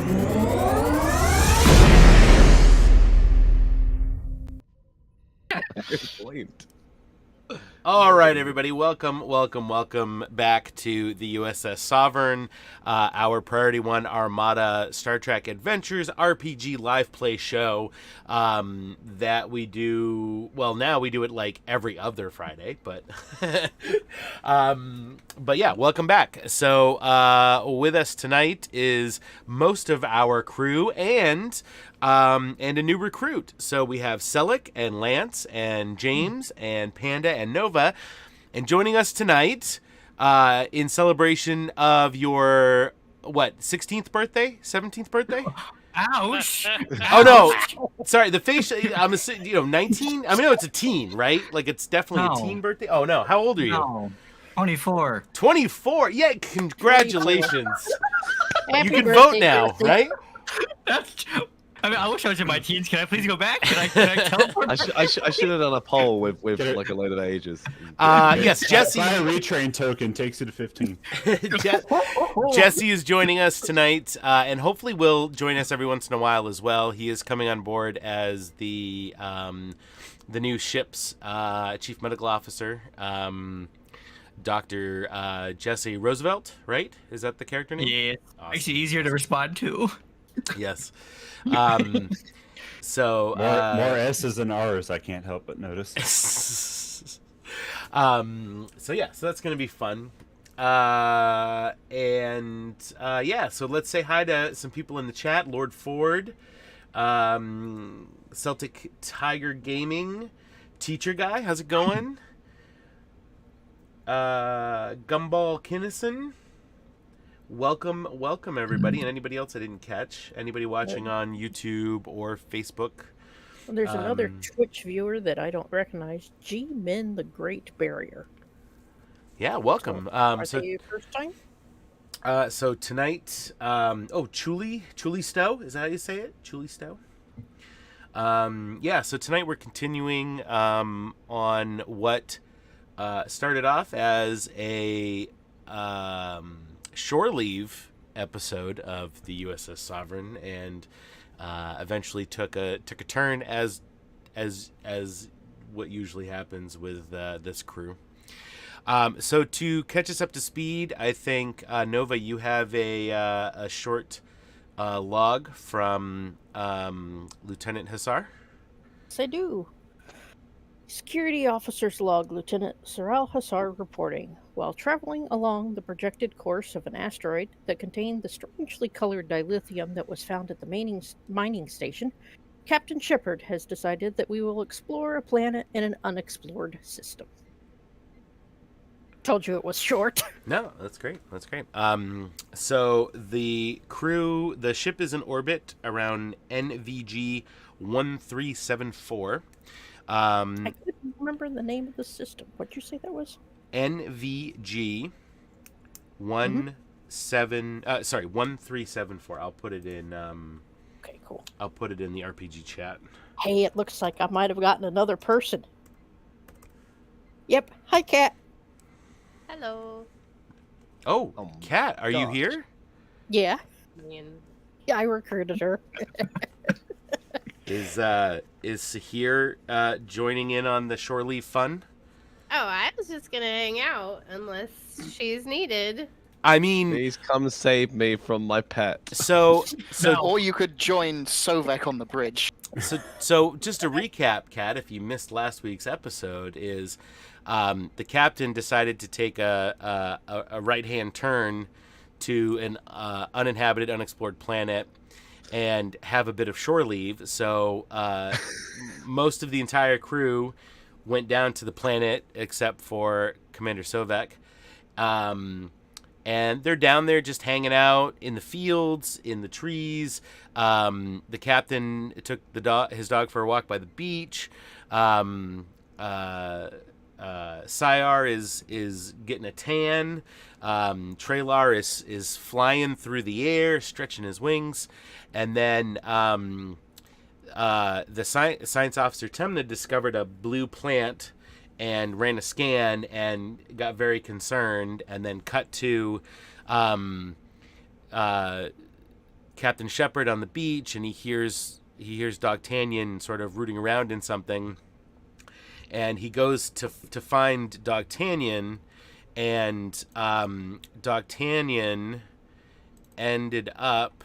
Good point. All right, everybody, welcome back to the USS Sovereign, our Priority One Armada Star Trek Adventures RPG live play show that we do. Well, now we do it like every other Friday, but yeah, welcome back. So with us tonight is most of our crew and a new recruit. So we have Selleck and Lance and James and Panda and Nova. And joining us tonight in celebration of your, 16th birthday? 17th birthday? Ouch! Oh, no. Sorry, the face, I'm assuming, 19? I mean, no, it's a teen, right? Like, it's definitely a teen birthday? Oh, no. How old are you? No. 24. 24? Yeah, congratulations. Happy You can birthday, vote now, birthday. right? I wish I was in my teens. Can I please go back? Can I teleport? I should have done a poll with like a load of ages. Yes, Jesse. Buy a retrain token takes you to 15. Jesse is joining us tonight, and hopefully will join us every once in a while as well. He is coming on board as the new ship's chief medical officer, Dr. Jesse Roosevelt, right? Is that the character name? Yeah. Awesome. Makes it easier to respond to. Yes. More S's than R's, I can't help but notice. So that's going to be fun. So let's say hi to some people in the chat. Lord Ford, Celtic Tiger Gaming, Teacher Guy, how's it going? Gumball Kinnison, welcome everybody, and anybody else I didn't catch. Anybody watching on YouTube or Facebook? Well, there's another Twitch viewer that I don't recognize. G-Men the Great Barrier. Yeah, welcome. Are they your first time? So tonight, Chuli Stowe, is that how you say it? Chuli Stowe? So tonight we're continuing on what started off as a shore leave episode of the USS Sovereign, and eventually took a turn as what usually happens with this crew. So to catch us up to speed, I think Nova, you have a short log from Lieutenant Hassar. Yes, I do. Security Officer's Log, Lieutenant Saral Hassar reporting. While traveling along the projected course of an asteroid that contained the strangely colored dilithium that was found at the mining station, Captain Shepard has decided that we will explore a planet in an unexplored system. Told you it was short. No, that's great. So the ship is in orbit around NVG 1374. I couldn't remember the name of the system. What'd you say that was? NVG 1374. I'll put it in Okay, cool. I'll put it in the RPG chat. Hey, it looks like I might have gotten another person. Yep. Hi, Kat. Hello. Oh, Kat, are you here? Yeah. Man. Yeah, I recruited her. Is Sahir joining in on the shore leave fun? Oh, I was just gonna hang out unless she's needed. I mean, Please come save me from my pet. so Or you could join Sovek on the bridge. So just to recap, Kat, if you missed last week's episode, is the captain decided to take a right-hand turn to an uninhabited, unexplored planet and have a bit of shore leave. So most of the entire crew went down to the planet except for Commander Sovek. And they're down there just hanging out in the fields, in the trees. The captain took his dog for a walk by the beach. Syar is getting a tan. Traylar is flying through the air, stretching his wings. And then the science officer Temna discovered a blue plant and ran a scan and got very concerned, and then cut to Captain Shepard on the beach, and he hears Dogtanian sort of rooting around in something, and he goes to find Dogtanian, and Dogtanian ended up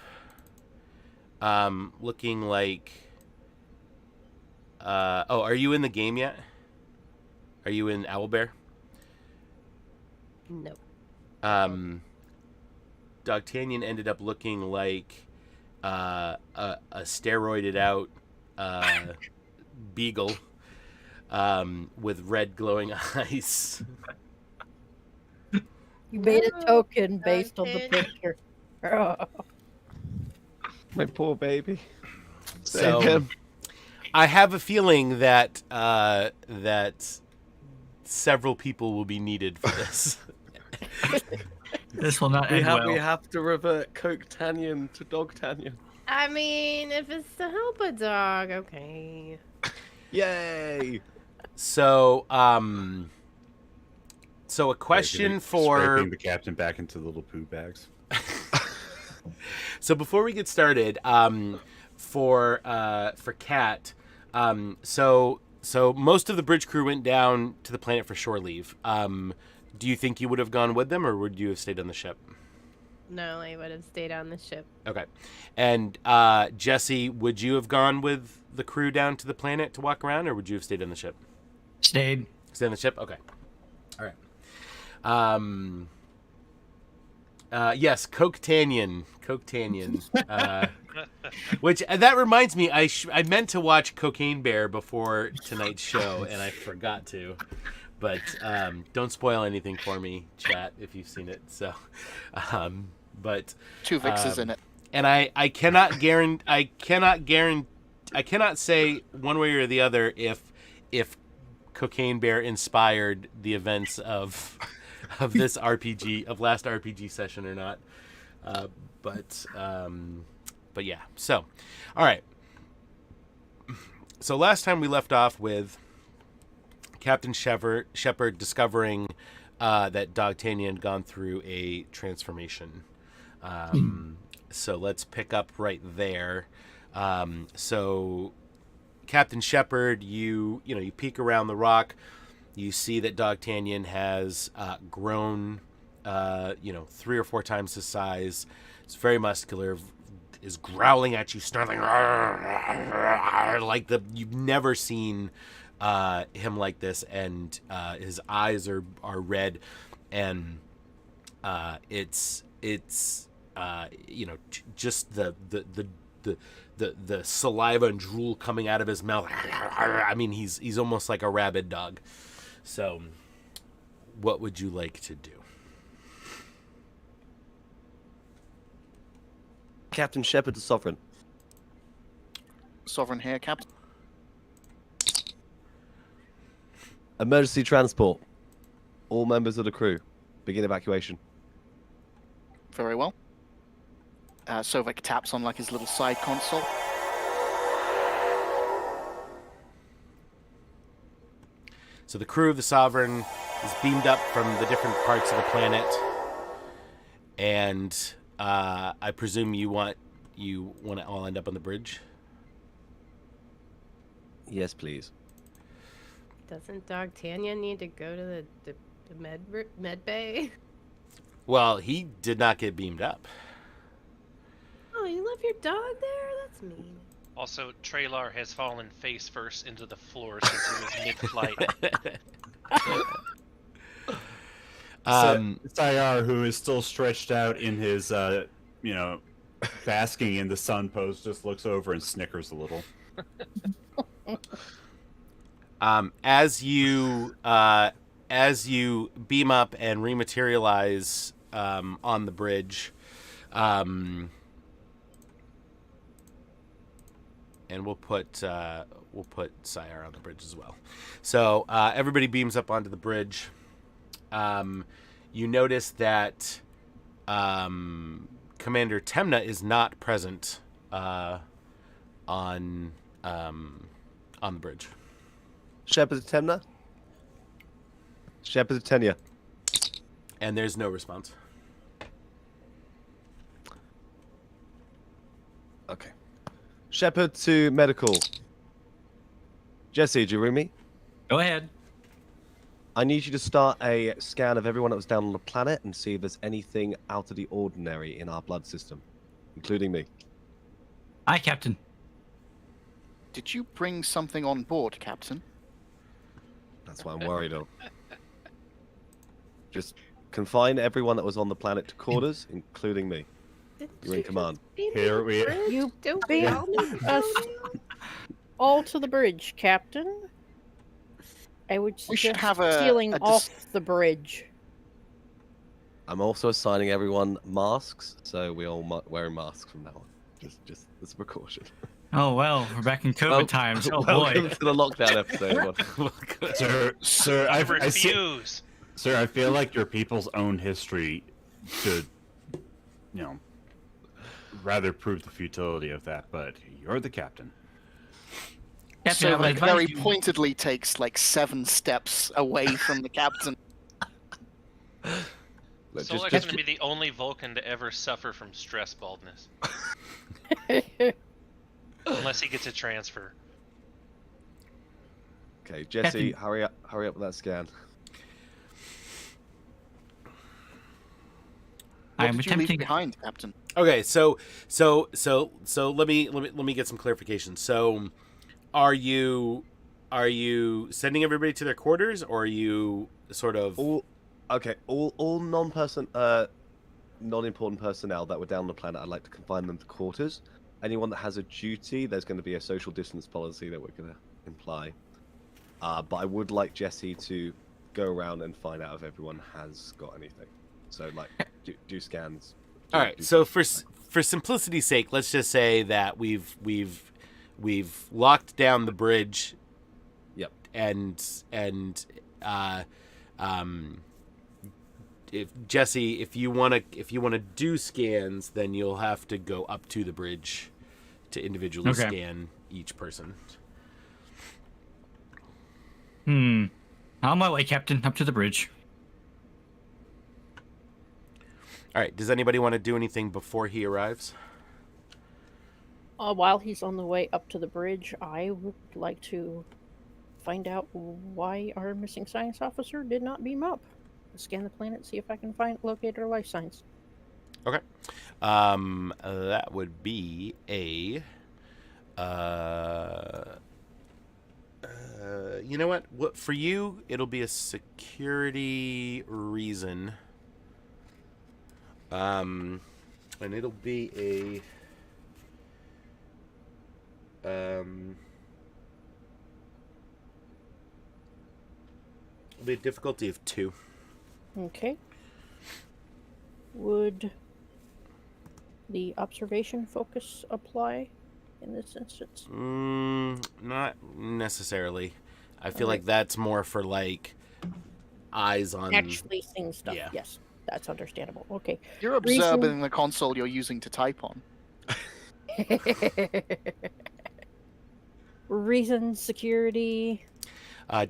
looking like. Are you in the game yet? Are you in Owlbear? No. Dogtanian ended up looking like a steroided out beagle with red glowing eyes. You made a No, token based on the Dogtanian. picture. My poor baby. Save So him. I have a feeling that that several people will be needed for this. This will not We end have well. we have to revert Coke-Tanyan to Dog-Tanyan. I mean, if it's to help a dog, okay. Yay! So so a question for scraping the captain back into the little poo bags. So before we get started, for Kat, so most of the bridge crew went down to the planet for shore leave. Do you think you would have gone with them, or would you have stayed on the ship? No, I would have stayed on the ship. Okay. And Jesse, would you have gone with the crew down to the planet to walk around, or would you have stayed on the ship? Stayed. Stay on the ship? Okay. All right. Yes, Coke-Tanyan. Which, that reminds me, I meant to watch Cocaine Bear before tonight's show, and I forgot to. But don't spoil anything for me, chat, if you've seen it. So, but 2 Vixes in it. and I cannot say one way or the other if Cocaine Bear inspired the events of this RPG, of last RPG session or not. But yeah. So, all right. So last time we left off with Captain Shepard discovering that Dogtanian had gone through a transformation. So let's pick up right there. So Captain Shepard, you peek around the rock. You see that Dogtanian has grown, 3 or 4 times his size. It's very muscular, is growling at you, snarling like you've never seen him like this, and his eyes are red, and it's just the saliva and drool coming out of his mouth. I mean, he's almost like a rabid dog. So, what would you like to do? Captain Shepard to Sovereign. Sovereign here, Captain. Emergency transport. All members of the crew. Begin evacuation. Very well. Sovek taps on like his little side console. So the crew of the Sovereign is beamed up from the different parts of the planet, and I presume you want to all end up on the bridge. Yes, please. Doesn't Dogtanian need to go to the med bay? Well, he did not get beamed up. Oh, you left your dog there? That's mean. Also, Trailar has fallen face first into the floor since he was mid-flight. Sayar, who is still stretched out in his, basking in the sun pose, just looks over and snickers a little. As you beam up and rematerialize on the bridge, and we'll put Sayar on the bridge as well. So everybody beams up onto the bridge. You notice that Commander Temna is not present on the bridge. Shepard to Temna. Shepard to Tenya. And there's no response. Okay. Shepard to medical. Jesse, do you ring me? Go ahead. I need you to start a scan of everyone that was down on the planet and see if there's anything out of the ordinary in our blood system, including me. Aye, Captain. Did you bring something on board, Captain? That's what I'm worried of. Just confine everyone that was on the planet to quarters, including me. You're in command. Here we You Don't beam we all need us all to the bridge, Captain. I would We should suggest have a- sealing a dis- off the bridge. I'm also assigning everyone masks, so we all wearing masks from now on. Just as a precaution. Oh well, we're back in COVID times. Oh Welcome boy. to the lockdown episode. everyone. Sir, I I see, refuse. sir, I feel like your people's own history should, rather prove the futility of that. But you're the captain. Captain, I would Sovek advise very you- pointedly takes like 7 steps away from the captain. Look, Solek's just- going to be the only Vulcan to ever suffer from stress baldness. Unless he gets a transfer. Okay, Jesse, Captain. hurry up with that scan. What I'm did you leave attempting. behind, Captain? Okay, so let me get some clarification. So, are you sending everybody to their quarters, or are you sort of? All non-important personnel that were down on the planet, I'd like to confine them to quarters. Anyone that has a duty, there's going to be a social distance policy that we're going to imply. But I would like Jesse to go around and find out if everyone has got anything. So, like, do scans. All right. So for simplicity's sake, let's just say that we've locked down the bridge. Yep. And if Jesse, if you wanna do scans, then you'll have to go up to the bridge to individually Okay. scan each person. On my way, Captain. Up to the bridge. All right. Does anybody want to do anything before he arrives? While he's on the way up to the bridge, I would like to find out why our missing science officer did not beam up. Scan the planet, see if I can locate her life signs. Okay. That would be a. You know what? What for you? It'll be a security reason. And it'll be a. It'll be a difficulty of 2. Okay. Would the observation focus apply in this instance? Not necessarily. I feel Alright. like that's more for like eyes on. Actually seeing stuff. yeah. Yes, that's understandable. Okay. You're observing the console you're using to type on. Reason, security.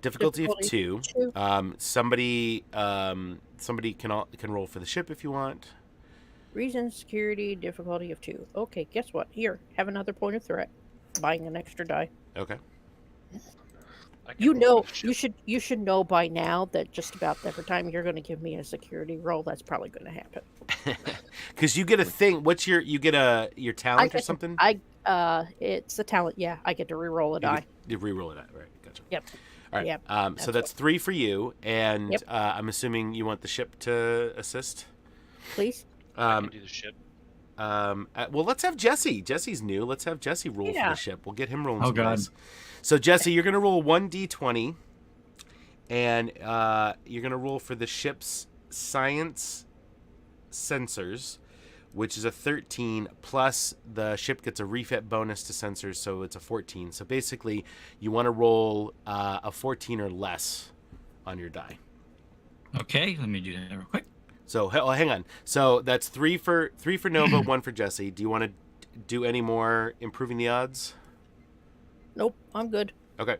Difficulty of Difficulty 2. 2. Somebody can roll for the ship if you want. Reason, security, difficulty of 2. Okay, guess what? Here, have another point of threat. Buying an extra die. Okay. I can You roll know, for the ship. you should know by now that just about every time you're going to give me a security roll, that's probably going to happen. Because you get a thing. What's your your talent or get- something? It's a talent. Yeah, I get to re-roll a die. You re-roll it out, right? Gotcha. Yep. All right. Yep, So that's 3 for you, and Yep. I'm assuming you want the ship to assist. Please. I can do the ship. Well, let's have Jesse. Jesse's new. Let's have Jesse roll for Yeah. the ship. We'll get him rolling. Oh, some God. dice. So Jesse, you're gonna roll 1d20, and you're gonna roll for the ship's science sensors, which is a 13, plus the ship gets a refit bonus to sensors, so it's a 14. So basically, you want to roll a 14 or less on your die. Okay, let me do that real quick. So hang on. So that's 3 for Nova, 1 for Jesse. Do you want to do any more improving the odds? Nope, I'm good. Okay.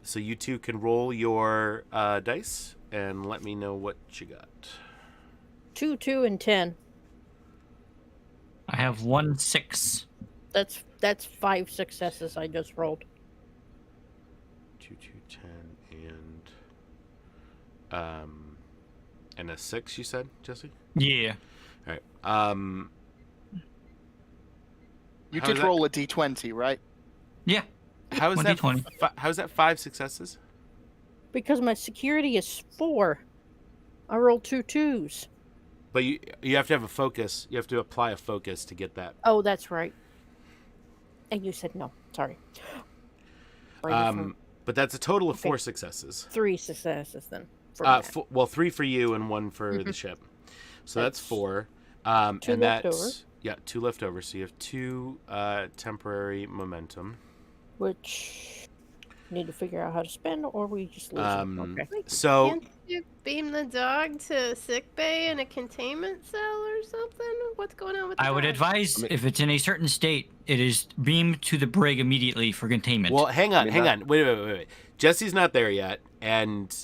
So you two can roll your dice and let me know what you got. 2, 2, and 10. I have 1, 6. That's 5 successes I just rolled. 2, 2, 10, and a 6. You said, Jesse. Yeah. All right. You How did is that- roll a d20, right? Yeah. How is that? 1d20. How is that 5 successes? Because my security is 4. I rolled 2 2s. But you have to have a focus. You have to apply a focus to get that. Oh, that's right. And you said no. Sorry. Brain phone. But that's a total of Okay. 4 successes. 3 successes then. For Matt. Well, 3 for you and 1 for the ship. So that's That's 4. 2 and left that's 2 left over. So you have 2 temporary momentum. Which need to figure out how to spend, or we just lose them. Okay. So Can't you beam the dog to sick bay in a containment cell or something? What's going on with the I would dog? advise if it's in a certain state, it is beamed to the brig immediately for containment. well, hang on. that- Wait. Jesse's not there yet, and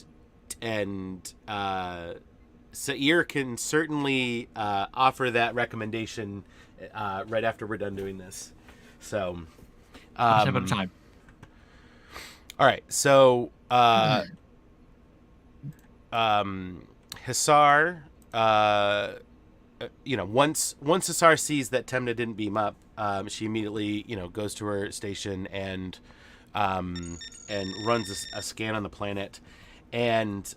Sair can certainly offer that recommendation right after we're done doing this. So, One step at a time. all right. So, Hisar, once Hisar sees that Temna didn't beam up, she immediately, goes to her station and runs a scan on the planet, and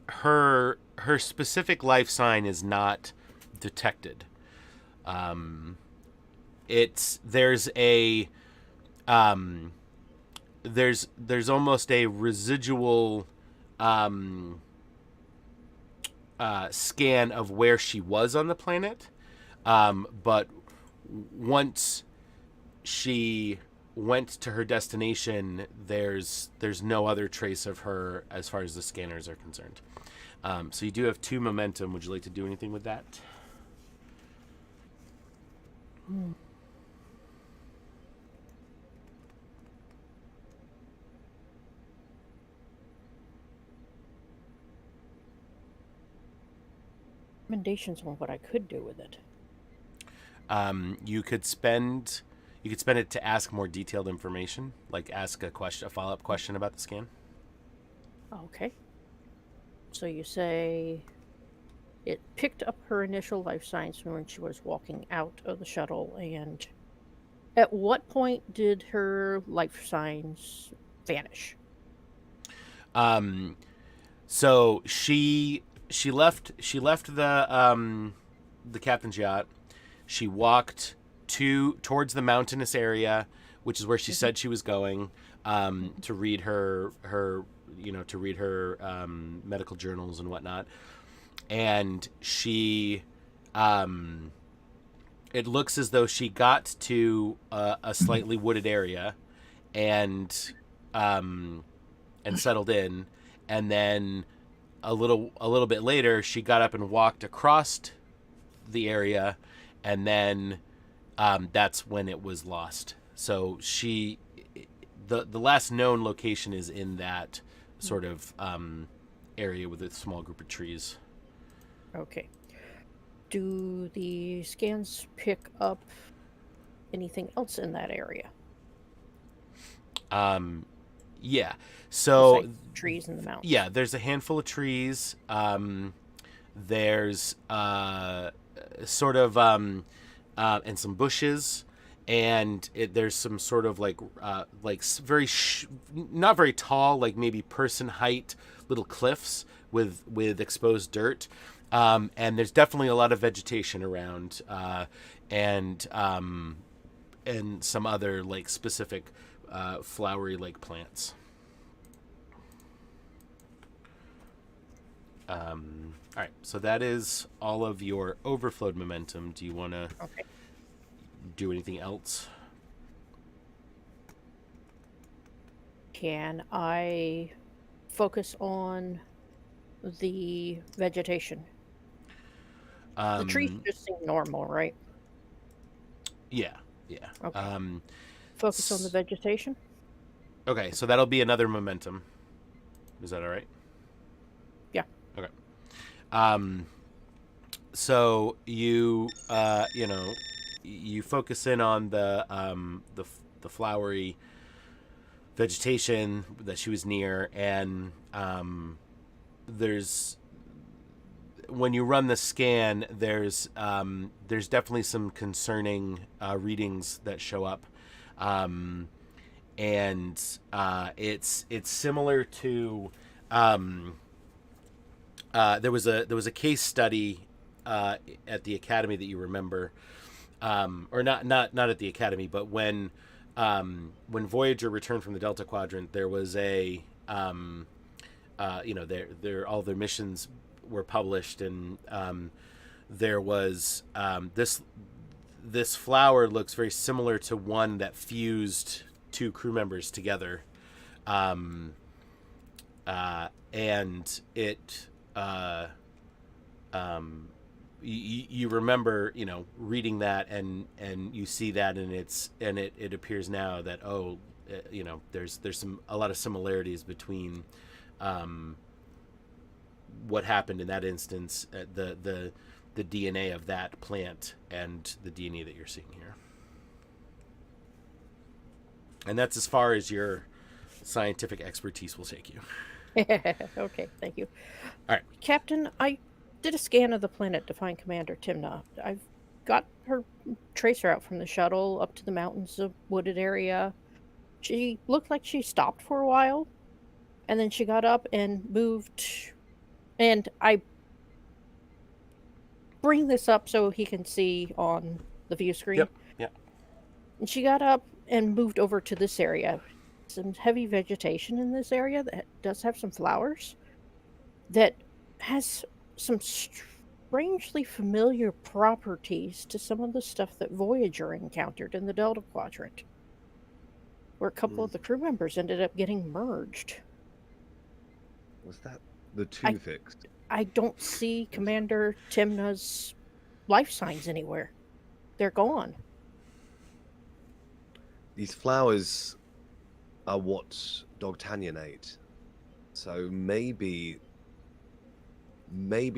her specific life sign is not detected. There's almost a residual scan of where she was on the planet, but once she went to her destination, there's no other trace of her as far as the scanners are concerned. So you do have 2 momentum. Would you like to do anything with that? Recommendations on what I could do with it. You could spend it to ask more detailed information, like ask a follow-up question about the scan. Okay. So you say it picked up her initial life signs when she was walking out of the shuttle, and at what point did her life signs vanish? So she left the captain's yacht. She walked towards the mountainous area, which is where she said she was going, to read her medical journals and whatnot. And she, it looks as though she got to a slightly wooded area, and settled in, and then a little bit later, she got up and walked across the area, and then that's when it was lost. So the last known location is in that sort of area with a small group of trees. Okay. Do the scans pick up anything else in that area? Yeah. So Besides trees in the mountains. yeah, there's a handful of trees. There's sort of and some bushes, and there's some sort of like not very tall, like maybe person height little cliffs with exposed dirt. And there's definitely a lot of vegetation around, and some other like specific flowery like plants. All right, so that is all of your overflowed momentum. Do you want to do anything else? Can I focus on the vegetation? The trees just seem normal, right? Yeah. Okay. Focus on the vegetation? Okay, so that'll be another momentum. Is that all right? Yeah. Okay. so you you know, you focus in on the flowery vegetation that she was near, and there's, when you run the scan, there's definitely some concerning readings that show up, and it's similar to there was a case study at the academy that you remember, or not at the academy, but when Voyager returned from the Delta Quadrant, there was a you know, their all their missions were published, and there was this flower looks very similar to one that fused two crew members together, and it you remember, you know, reading that, and you see that, and it appears now that, you know, there's a lot of similarities between what happened in that instance, the DNA of that plant and the DNA that you're seeing here. And that's as far as your scientific expertise will take you. Okay, thank you. All right. Captain, I did a scan of the planet to find Commander Timna. I've got her tracer out from the shuttle up to the mountains of wooded area. She looked like she stopped for a while, and then she got up and moved. And I bring this up so he can see on the view screen. Yep. And she got up and moved over to this area. Some heavy vegetation in this area that does have some flowers that has some strangely familiar properties to some of the stuff that Voyager encountered in the Delta Quadrant, where a couple of the crew members ended up getting merged. Was that the two fixed? I don't see Commander Timna's life signs anywhere. They're gone. These flowers are what Dogtanian ate. So maybe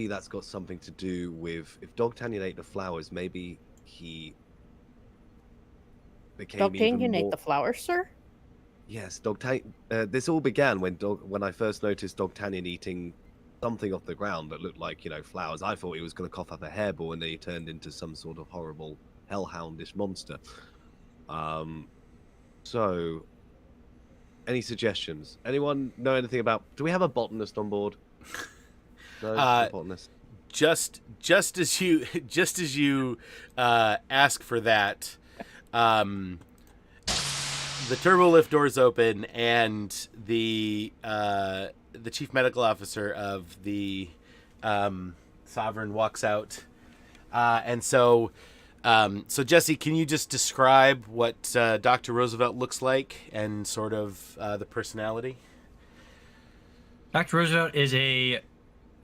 that's got something to do with, if Dogtanian ate the flowers, maybe he became even Dogtanian ate more... the flowers, sir? Yes, this all began when I first noticed Dogtanian eating something off the ground that looked like, you know, flowers. I thought he was going to cough up a hairball, and then he turned into some sort of horrible hellhoundish monster. So, any suggestions? Anyone know anything about? Do we have a botanist on board? No, no botanist. Just as you ask for that, the turbo lift doors open, and the chief medical officer of the Sovereign walks out, and so Jesse, can you just describe what Dr. Roosevelt looks like and sort of the personality? Dr. Roosevelt is a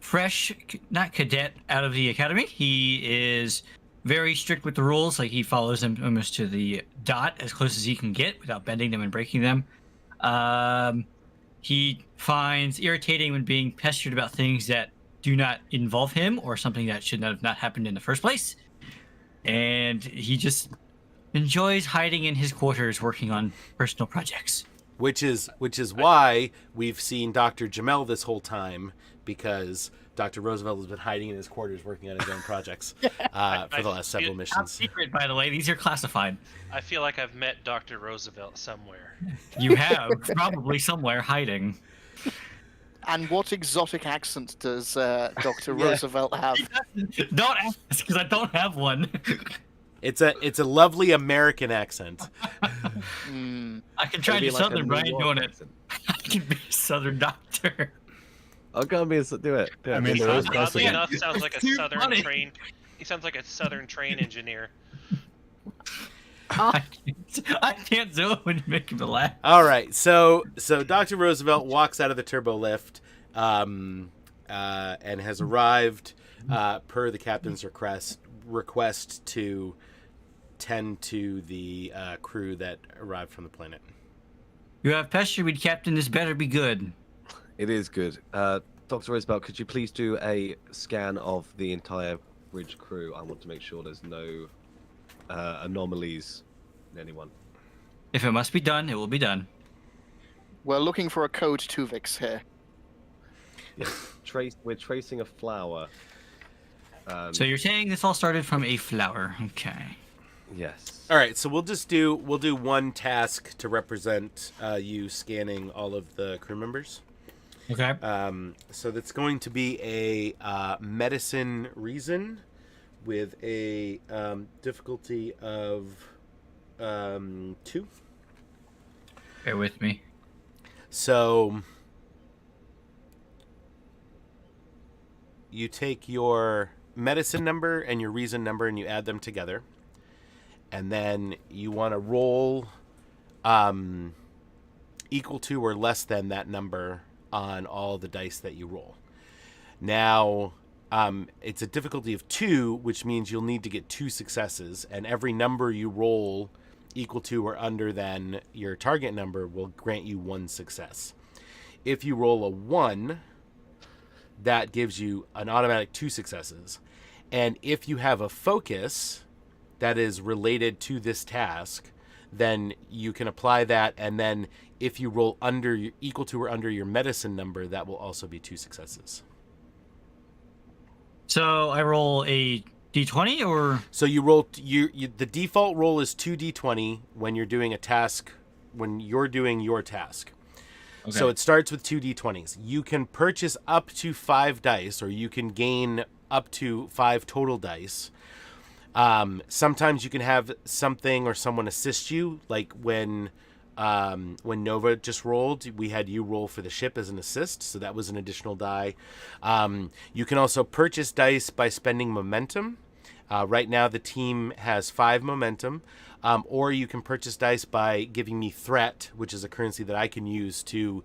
fresh, not cadet, out of the academy. He is very strict with the rules. Like, he follows them almost to the dot, as close as he can get without bending them and breaking them. He finds irritating when being pestered about things that do not involve him or something that should not have not happened in the first place. And he just enjoys hiding in his quarters working on personal projects. Which is why we've seen Dr. Jamel this whole time, because Dr. Roosevelt has been hiding in his quarters working on his own projects for the last several missions. Top secret, by the way. These are classified. I feel like I've met Dr. Roosevelt somewhere. You have, probably somewhere hiding. And what exotic accent does Dr. Roosevelt have? Don't ask, because I don't have one. It's a lovely American accent. I can try to Southern, like Brian, doing it. I can be a Southern doctor. I'll go and do it. I mean, there is Oddly precedent. enough, sounds like a Too southern funny. train. He sounds like a southern train engineer. I can't do it when you make him laugh. All right, so Dr. Roosevelt walks out of the turbo lift, and has arrived per the captain's request to tend to the crew that arrived from the planet. You have pestered me, Captain. This better be good. It is good. Dr. Roosevelt, could you please do a scan of the entire bridge crew, I want to make sure there's no anomalies in anyone. If it must be done, it will be done. We're looking for a code Tuvix here. Yes, we're tracing a flower. So you're saying this all started from a flower? Okay. Yes. All right, so we'll do one task to represent you scanning all of the crew members. Okay. So that's going to be a medicine reason with a difficulty of 2. Bear with me. So you take your medicine number and your reason number and you add them together. And then you want to roll equal to or less than that number on all the dice that you roll. Now, it's a difficulty of 2, which means you'll need to get 2 successes. And every number you roll equal to or under than your target number will grant you 1 success. If you roll a 1, that gives you an automatic 2 successes. And if you have a focus that is related to this task, then you can apply that, and then if you roll equal to or under your medicine number, that will also be 2 successes. So I roll a d20, or So you roll the default roll is 2d20 when you're doing a task, when you're doing your task. okay. So it starts with 2d20s. You can purchase up to 5 dice, or you can gain up to 5 total dice. Sometimes you can have something or someone assist you, like when Nova just rolled, we had you roll for the ship as an assist, so that was an additional die. You can also purchase dice by spending momentum. Right now the team has 5 momentum, or you can purchase dice by giving me threat, which is a currency that I can use to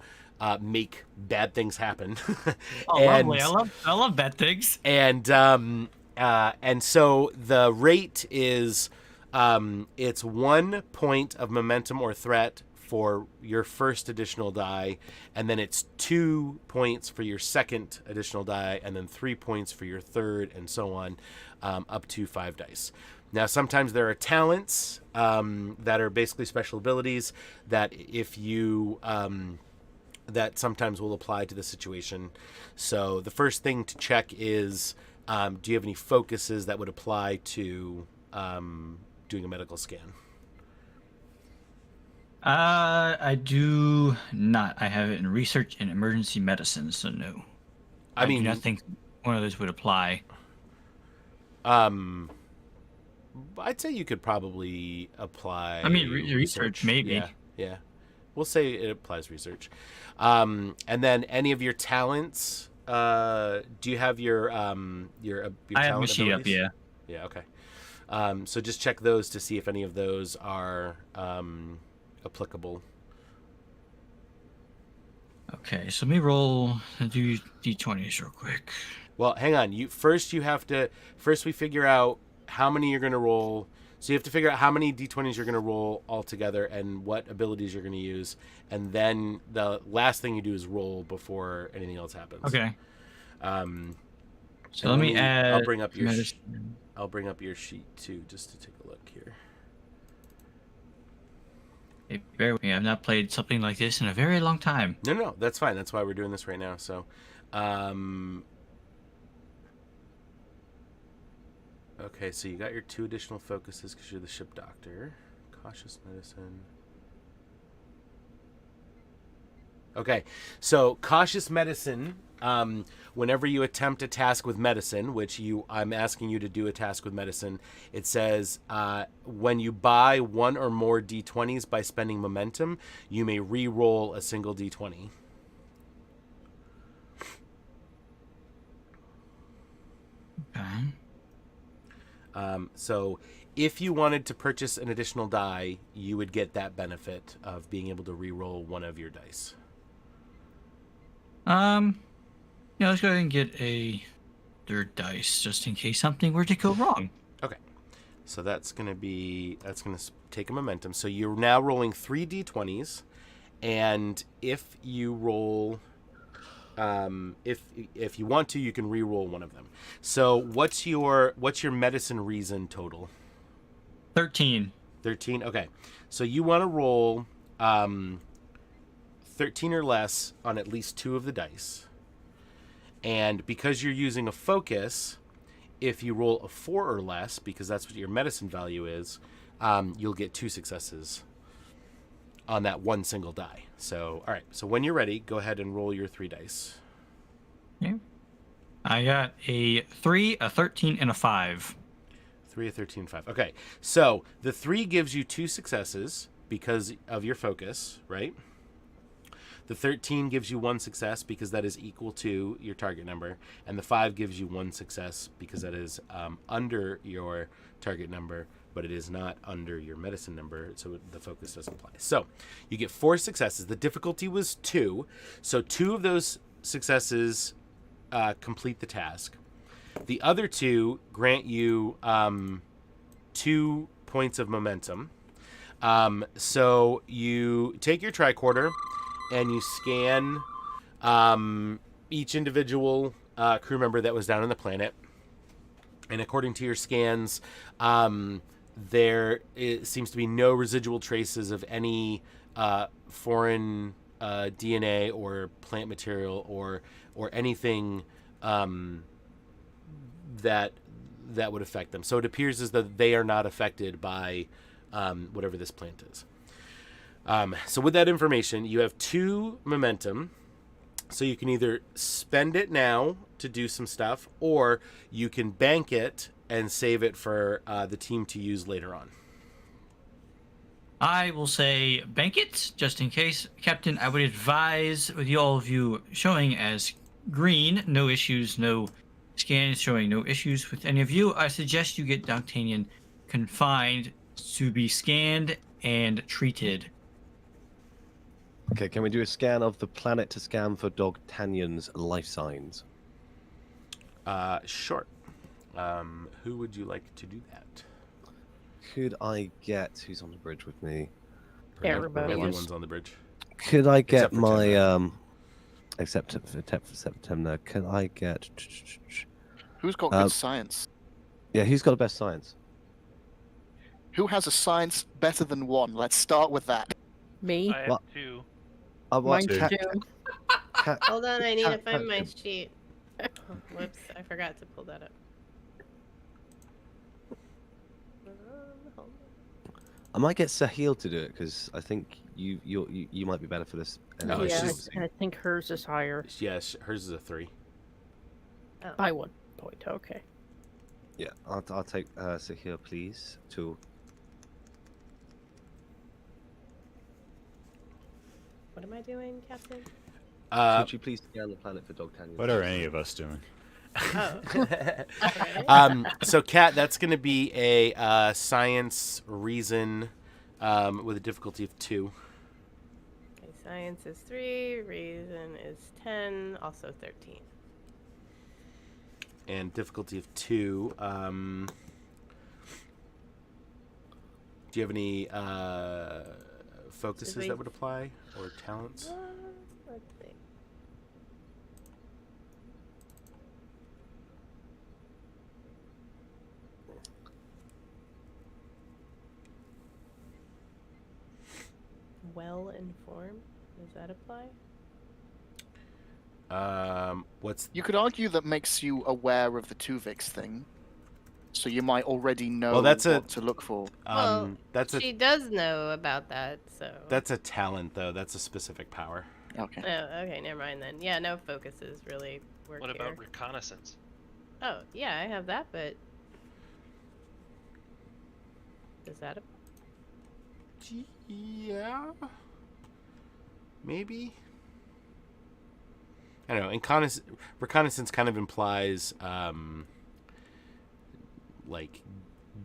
make bad things happen. Oh, lovely! I love bad things. And so the rate is it's 1 point of momentum or threat for your first additional die, and then it's 2 points for your second additional die, and then 3 points for your third, and so on, up to 5 dice. Now, sometimes there are talents that are basically special abilities that if you that sometimes will apply to the situation. So the first thing to check is, do you have any focuses that would apply to doing a medical scan? I do not. I have it in research and emergency medicine, so no. I do not think one of those would apply. I'd say you could probably apply. I mean, research maybe. Yeah. We'll say it applies research. And then any of your talents. Do you have your I have my sheet up, yeah. Yeah, okay. So just check those to see if any of those are applicable. Okay, so let me roll and do d20s real quick. Well, hang on. We figure out how many you're going to roll. So you have to figure out how many d20s you're going to roll altogether and what abilities you're going to use. And then the last thing you do is roll before anything else happens. Okay. So let me add. I'll bring up your medicine. I'll bring up your sheet too, just to take a look here. Hey, bear with me. I've not played something like this in a very long time. No, that's fine. That's why we're doing this right now. So, okay, so you got your 2 additional focuses because you're the ship doctor. Cautious medicine. Okay, so cautious medicine. Whenever you attempt a task with medicine, which I'm asking you to do a task with medicine, it says when you buy 1 or more d20s by spending momentum, you may re-roll a single d20. Okay. So if you wanted to purchase an additional die, you would get that benefit of being able to re-roll 1 of your dice. Yeah, let's go ahead and get a 3rd dice just in case something were to go wrong. Okay. So that's going to take a momentum. So you're now rolling 3 d20s, and if you roll If you want to, you can re-roll one of them. So what's your medicine reason total? 13. 13. Okay, so you want to roll 13 or less on at least 2 of the dice, and because you're using a focus, if you roll a 4 or less, because that's what your medicine value is, you'll get 2 successes on that one single die. So, all right. So when you're ready, go ahead and roll your 3 dice. Okay. I got a 3, a 13, and a 5. 3, a 13, 5. Okay. So the 3 gives you 2 successes because of your focus, right? The 13 gives you 1 success because that is equal to your target number, and the 5 gives you 1 success because that is under your target number, but it is not under your medicine number, so the focus doesn't apply. So you get 4 successes. The difficulty was 2, so 2 of those successes complete the task. The other 2 grant you 2 points of momentum. So you take your tricorder and you scan each individual crew member that was down on the planet. And according to your scans, there seems to be no residual traces of any foreign DNA or plant material or anything that would affect them. So it appears as though they are not affected by whatever this plant is. So with that information, you have 2 momentum. So you can either spend it now to do some stuff, or you can bank it and save it for the team to use later on. I will say bank it, just in case. Captain, I would advise, with all of you showing as green, no issues, no scans showing no issues with any of you, I suggest you get D'Artagnan confined to be scanned and treated. Okay, can we do a scan of the planet to scan for D'Artagnan's life signs? Sure. Who would you like to do that? Could I get... Who's on the bridge with me? Everybody is. Everyone's on the bridge. Could I get Except for my... Except for September. Could I get... Who's got good science? Yeah, who's got the best science? Who has a science better than 1? Let's start with that. Me? I have What? 2. Mine Cat- too. Cat- Hold on, I need to Cat- find my Cat- sheet. Oh, whoops, I forgot to pull that up. Hold on. I might get Sahil to do it because I think you might be better for this. No, anyway, it's Yeah, just- I think hers is higher Yes, hers is a 3. Oh. by 1 point. Okay. Yeah, I'll take Sahil, please. To What am I doing, Captain? could you please scan the planet for D'Artagnan? What are any of us doing? Oh. Okay. So, Kat, that's going to be a science reason with a difficulty of 2. Okay, science is 3, reason is 10, also 13. And difficulty of 2. Do you have any focuses that would apply, or talents? Let's see. Well informed, does that apply? What's You could argue that makes you aware of the Tuvix thing. So you might already know Well, that's what to look for. Well, that's she does know about that, so. that's a talent though. That's a specific power. Okay. Oh, okay, never mind then. Yeah, no focuses really work What here. about reconnaissance? Oh, yeah, I have that, but does that apply? Yeah. Maybe. I don't know. Reconnaissance kind of implies like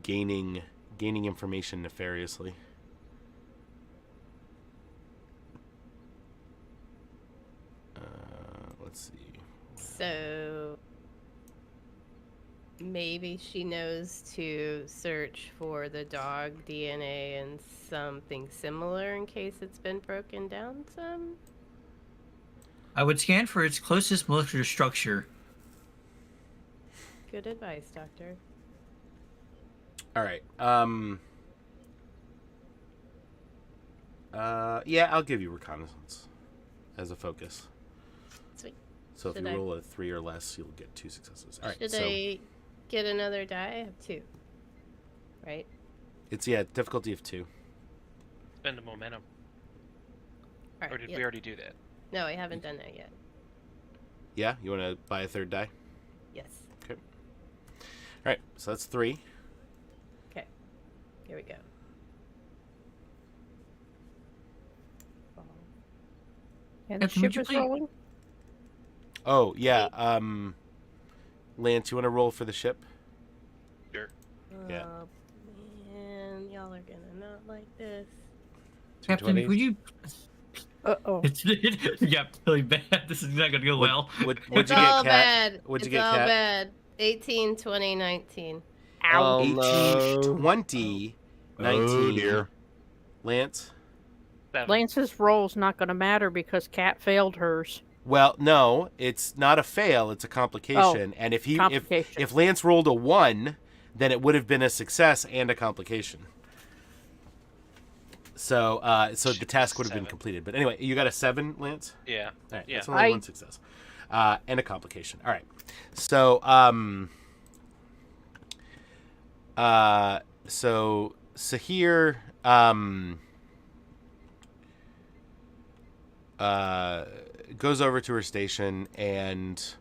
gaining information nefariously. Let's see. So maybe she knows to search for the dog DNA and something similar in case it's been broken down some. I would scan for its closest molecular structure. Good advice, Doctor. All right. Yeah, I'll give you reconnaissance as a focus. Sweet. So if Should you I- roll a 3 or less, you'll get 2 successes. All right. Should so I get another die? I have 2. Right? it's difficulty of 2. Spend a momentum. All right. Or did yeah. we already do that? No, I haven't done that yet. Yeah, you want to buy a third die? Yes. All right. So that's 3. Okay. Here we go. And the Captain, would ship you is please- rolling. Oh yeah. Lance, you want to roll for the ship? Sure. Yeah. Oh, man, y'all are gonna not like this. Captain, 220s? would you? Uh-oh. It's yeah, really bad. This is not gonna go well. What'd It's you all get, Kat? bad. What'd you it's get, all Kat? bad. 18, 20, 19. Oh, 18, no. 20, 19. Oh dear. Lance? 7. Lance's roll's not going to matter because Kat failed hers. Well, no, it's not a fail. It's a complication. And if complication. if Lance rolled a 1, then it would have been a success and a complication. So so the task would have been 7. completed. But anyway, you got a 7, Lance? Yeah. All right, Yeah. that's only one success. And a complication. All right. So so Sahir goes over to her station and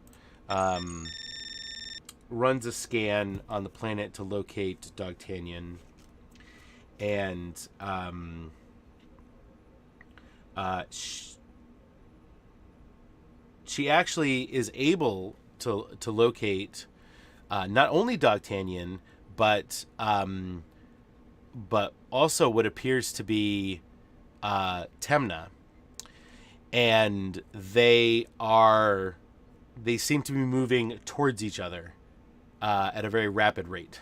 runs a scan on the planet to locate Dogtanian. And she actually is able to locate not only Dogtanian, but also what appears to be Temna. And they seem to be moving towards each other at a very rapid rate.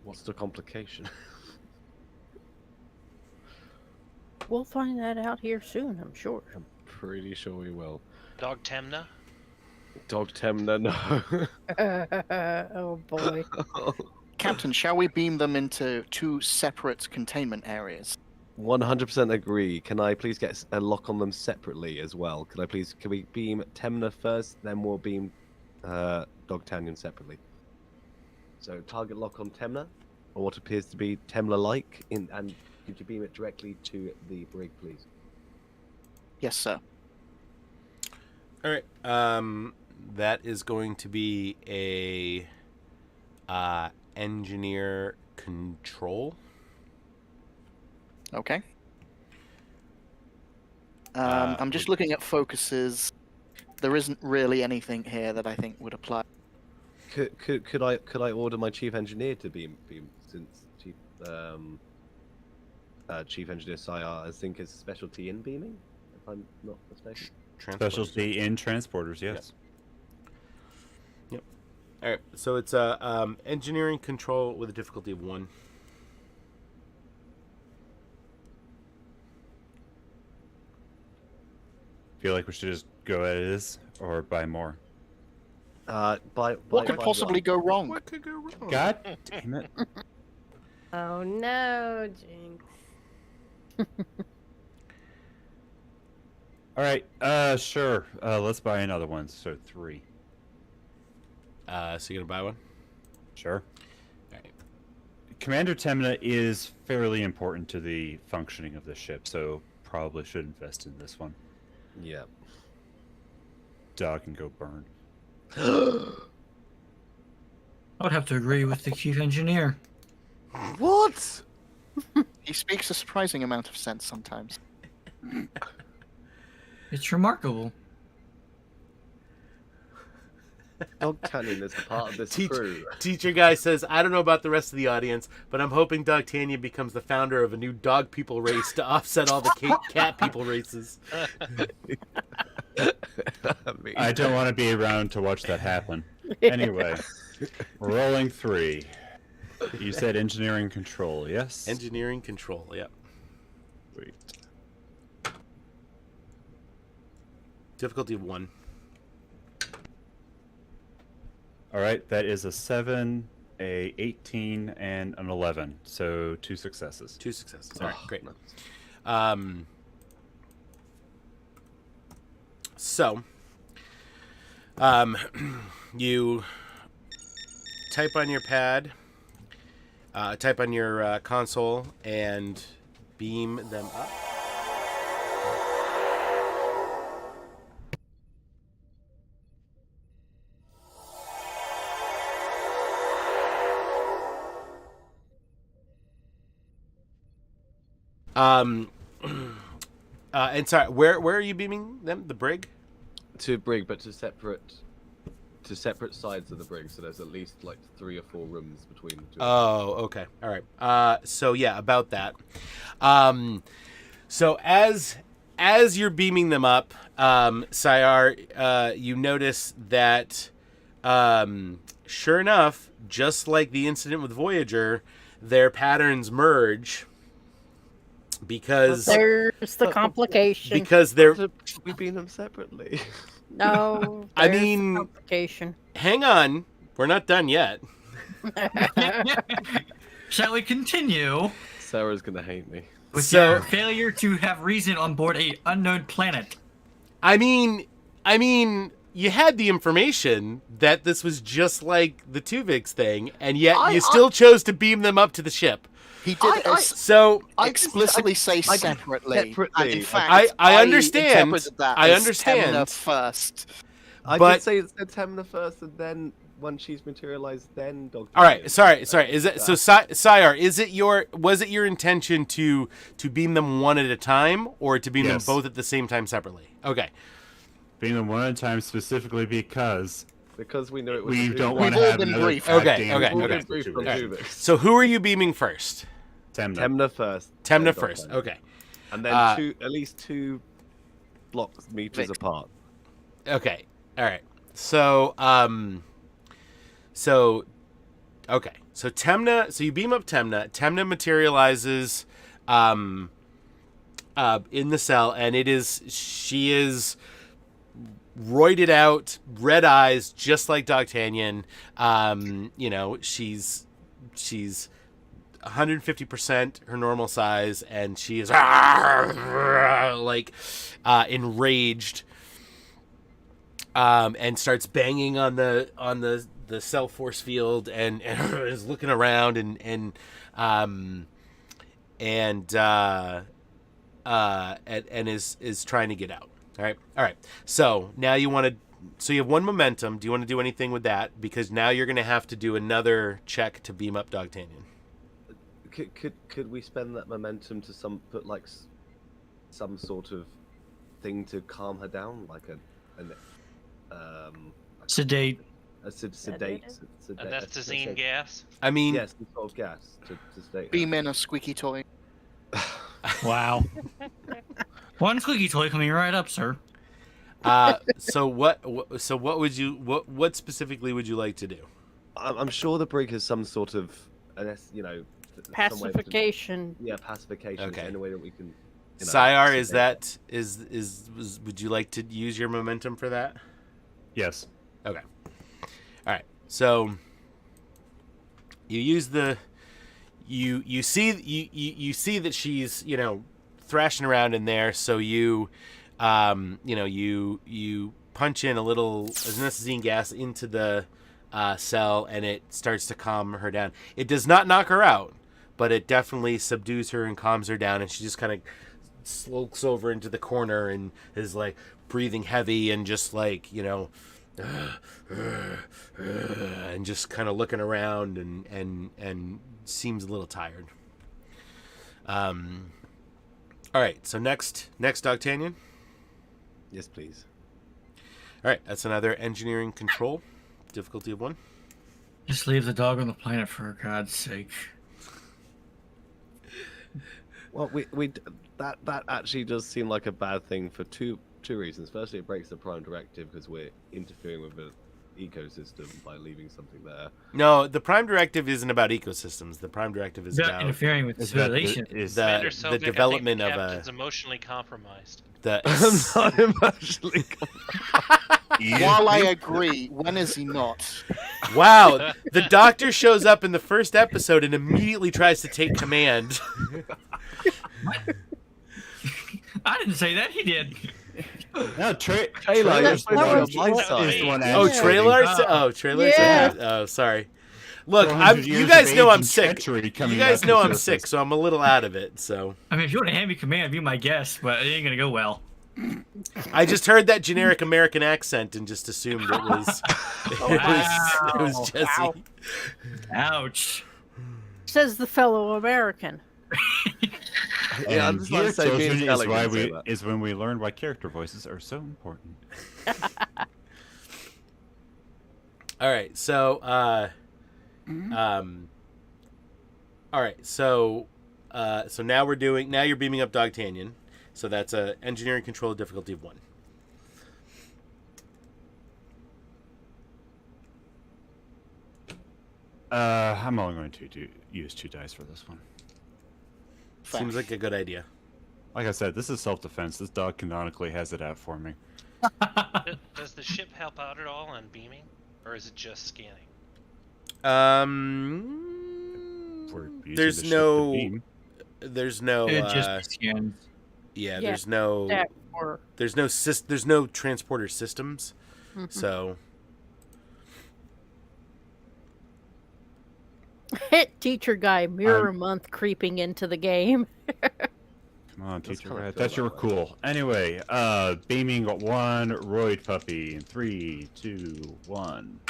What's the complication? We'll find that out here soon, I'm sure. I'm pretty sure we will. Dog Temna? Dog Temna, no. Oh boy. Captain, shall we beam them into 2 separate containment areas? 100% agree. Can I please get a lock on them separately as well? Can we beam Temna first, then we'll beam Dogtanian separately? So target lock on Temna, or what appears to be Temla-like, and could you beam it directly to the brig, please? Yes, sir. All right. That is going to be a engineer control. Okay. I'm just looking at focuses. There isn't really anything here that I think would apply. Could I order my chief engineer to beam since chief engineer Sayar I think is specialty in beaming, if I'm not mistaken. Specialty in transporters, yes. Yep. All right. So it's engineering control with a difficulty of 1. Feel like we should just go as it is or buy more. What could possibly go wrong? What could go wrong? God damn it. Oh no, Jinx. All right, sure. Let's buy another one. So 3. So you're gonna buy one? Sure. All right. Commander Temna is fairly important to the functioning of the ship, so probably should invest in this one. Yeah. Dog can go burn. I would have to agree with the chief engineer. What? He speaks a surprising amount of sense sometimes. It's remarkable. Dogtanian is a part of this crew. Teacher guy says, I don't know about the rest of the audience, but I'm hoping Dogtanian becomes the founder of a new dog people race to offset all the cat people races. I don't want to be around to watch that happen. Anyway, rolling 3. You said engineering control, yes? Engineering control, yeah. Sweet. Difficulty of 1. All right, that is a 7, a 18, and an 11. So 2 successes. 2 successes. All right, Oh, great. nice. So, you type on your pad, type on your console, and beam them up. And sorry, where are you beaming them? The brig? To brig, but to separate sides of the brig. So there's at least like 3 or 4 rooms between the two. Oh, okay. All right. So yeah, about that. So as you're beaming them up, Sayar, you notice that, sure enough, just like the incident with Voyager, their patterns merge because There's the complication. We beam them separately. No, I there's the mean- complication. hang on, we're not done yet. Shall we continue Sarah's gonna hate me. with So- your failure to have reason on board a unknown planet? I mean, you had the information that this was just like the Tuvix thing, and yet you still chose to beam them up to the ship. He did So explicitly say separately. And in fact, I understand. interpreted that I as understand. Temna first. I But- did say it's Temna first, and then when she's materialized, then Dog. all right, sorry. Is it so, Sayar? Was it your intention to beam them one at a time, or to beam Yes. them both at the same time separately? Okay. Being them one at a time specifically because Because we knew it was. we a don't Tuvix. want to all have been another briefed. Okay, goddamn okay, We've okay. been briefed on Alright. Tuvix. So who are you beaming first? Temna first. Temna then first. Dog. Okay. And then at least 2 blocks meters Vic. apart. Okay. All right. So okay. So Temna. So you beam up Temna. Temna materializes, in the cell, and she is roided out, red eyes, just like D'Artagnan. She's 150% her normal size, and she is like enraged, and starts banging on the cell force field, and is looking around and is trying to get out. All right. So now you have 1 momentum. Do you want to do anything with that? Because now you're going to have to do another check to beam up D'Artagnan. Could we spend that momentum to put some sort of thing to calm her down, like Sedate. sedate. Anesthetizine gas. I mean, Yes, some sort of gas to sedate her. Beam in a squeaky toy. Wow. One squeaky toy coming right up, sir. so what specifically would you like to do? I'm sure the brig has some sort of, some way to- Pacification. pacification. Okay. Any way that we can. Sayar, is sedate that would you like to use your momentum for that? yes. Okay. All right. So you use you see that she's thrashing around in there. So you punch in a little anesthetizine gas into the cell, and it starts to calm her down. It does not knock her out, but it definitely subdues her and calms her down, and she just kind of slopes over into the corner and is like breathing heavy and just like and just kind of looking around and seems a little tired. All right, so next D'Artagnan. Yes, please. All right, that's another engineering control, difficulty of 1. Just leave the dog on the planet for God's sake. Well, that actually does seem like a bad thing for two reasons. Firstly, it breaks the Prime Directive because we're interfering with ecosystem by leaving something there. No, the Prime Directive isn't about ecosystems. The Prime Directive is Not about interfering with the civilization. Commander Sovic, the development I think of the a captain's emotionally compromised. the. I'm not emotionally. While I agree, when is he not? Wow, the Doctor shows up in the first episode and immediately tries to take command. I didn't say that. He did. No, Taylor, Trailer's you're the supposed one- to be on my side. is the one Oh, advocating. trailer! Oh. Oh, trailer! Yeah. Oh, sorry. Look, 400 you years guys of know age I'm and sick. treachery coming You guys back know into I'm the sick, system. so I'm a little out of it. So I mean, if you want to hand me command, be my guest, but it ain't gonna go well. I just heard that generic American accent and just assumed it was it was Jesse. Wow. Ouch. Says the fellow American. Yeah, I'm And just here, like to say, me and children, Sally is why can say we that. is when we learn why character voices are so important. All right, so all right, so now you're beaming up Dogtanyan. So that's a engineering control difficulty of 1. I'm only going to use 2 dice for this one. Seems like a good idea. Like I said, this is self-defense. This dog canonically has it out for me. Does the ship help out at all on beaming, or is it just scanning? We're using There's the ship to no beam. there's no It just scans. yeah, Yeah, there's no That or there's no transporter systems. Mhm. So teacher guy mirror month creeping into the game. Come on, Does teacher kinda rat. feel Thought you were that way. cool. Anyway, beaming 1 roid puppy in 3, 2, 1.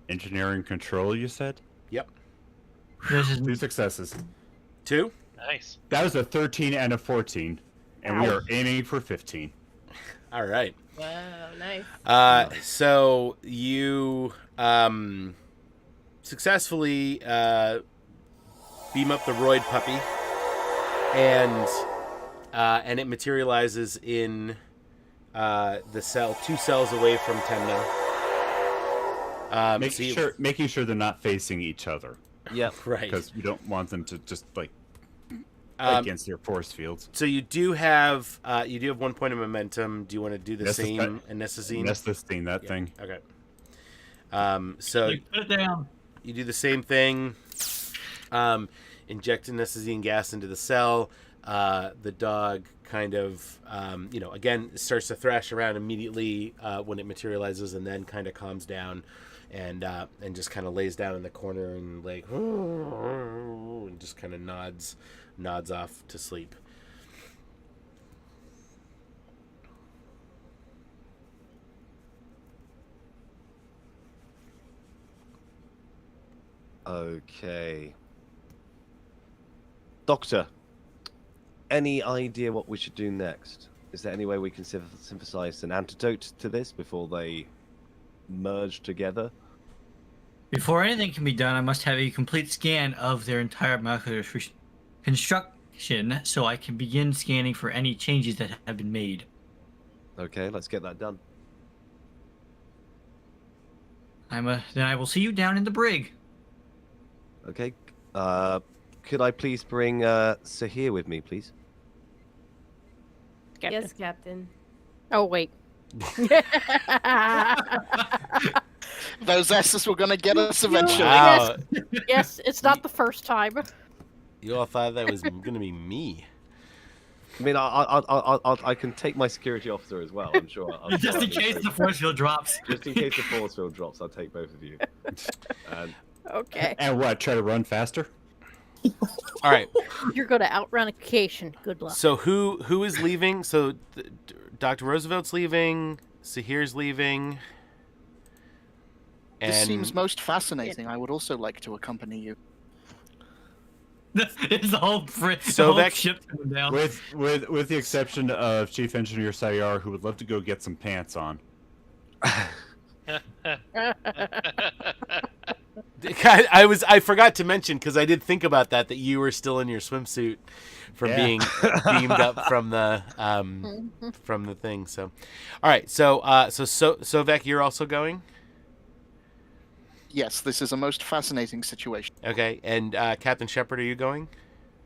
Engineering control, you said? yep. This is 2 successes. 2. Nice. That was a 13 and a 14. And we Ow. are aiming for 15. All right. Wow, nice. So you successfully beam up the roid puppy, and it materializes in the cell 2 cells away from Temna. Making sure they're not facing each other, Yep. Right. because we don't want them to just like Um, against their force fields. So you do have 1 point of momentum. Do you want to do the Yes, same anesthesine? That's the thing. That Yeah. thing. Okay. So you put it down. you do the same thing. Inject anesthesine gas into the cell. The dog kind of, again starts to thrash around immediately when it materializes, and then kind of calms down, and just kind of lays down in the corner and like, and just kind of nods off to sleep. Okay. Doctor, any idea what we should do next? Is there any way we can synthesize an antidote to this before they merge together? Before anything can be done, I must have a complete scan of their entire molecular construction so I can begin scanning for any changes that have been made. Okay, let's get that done. Then I will see you down in the brig. Okay. Could I please bring Sahir with me, please? Captain. Yes, Captain. Oh wait. Those S's were going to get us eventually. Wow. Yes, it's not the first time. You all thought that was going to be me. I mean, I can take my security officer as well. I'm sure. Just in case the force field drops. Just in case the force field drops, I'll take both of you. And Okay. And what? Try to run faster? All right. You're going to outrun a vacation. Good luck. So who is leaving? So Dr. Roosevelt's leaving. Sahir's leaving. And This seems most fascinating. I would also like to accompany you. It's the whole, the So whole Vex- ship coming down. With the exception of Chief Engineer Sayar, who would love to go get some pants on. I forgot to mention, because I did think about that you were still in your swimsuit from being beamed up from the thing. So, all right. So Sovek, you're also going. Yes, this is a most fascinating situation. Okay, and Captain Shepard, are you going?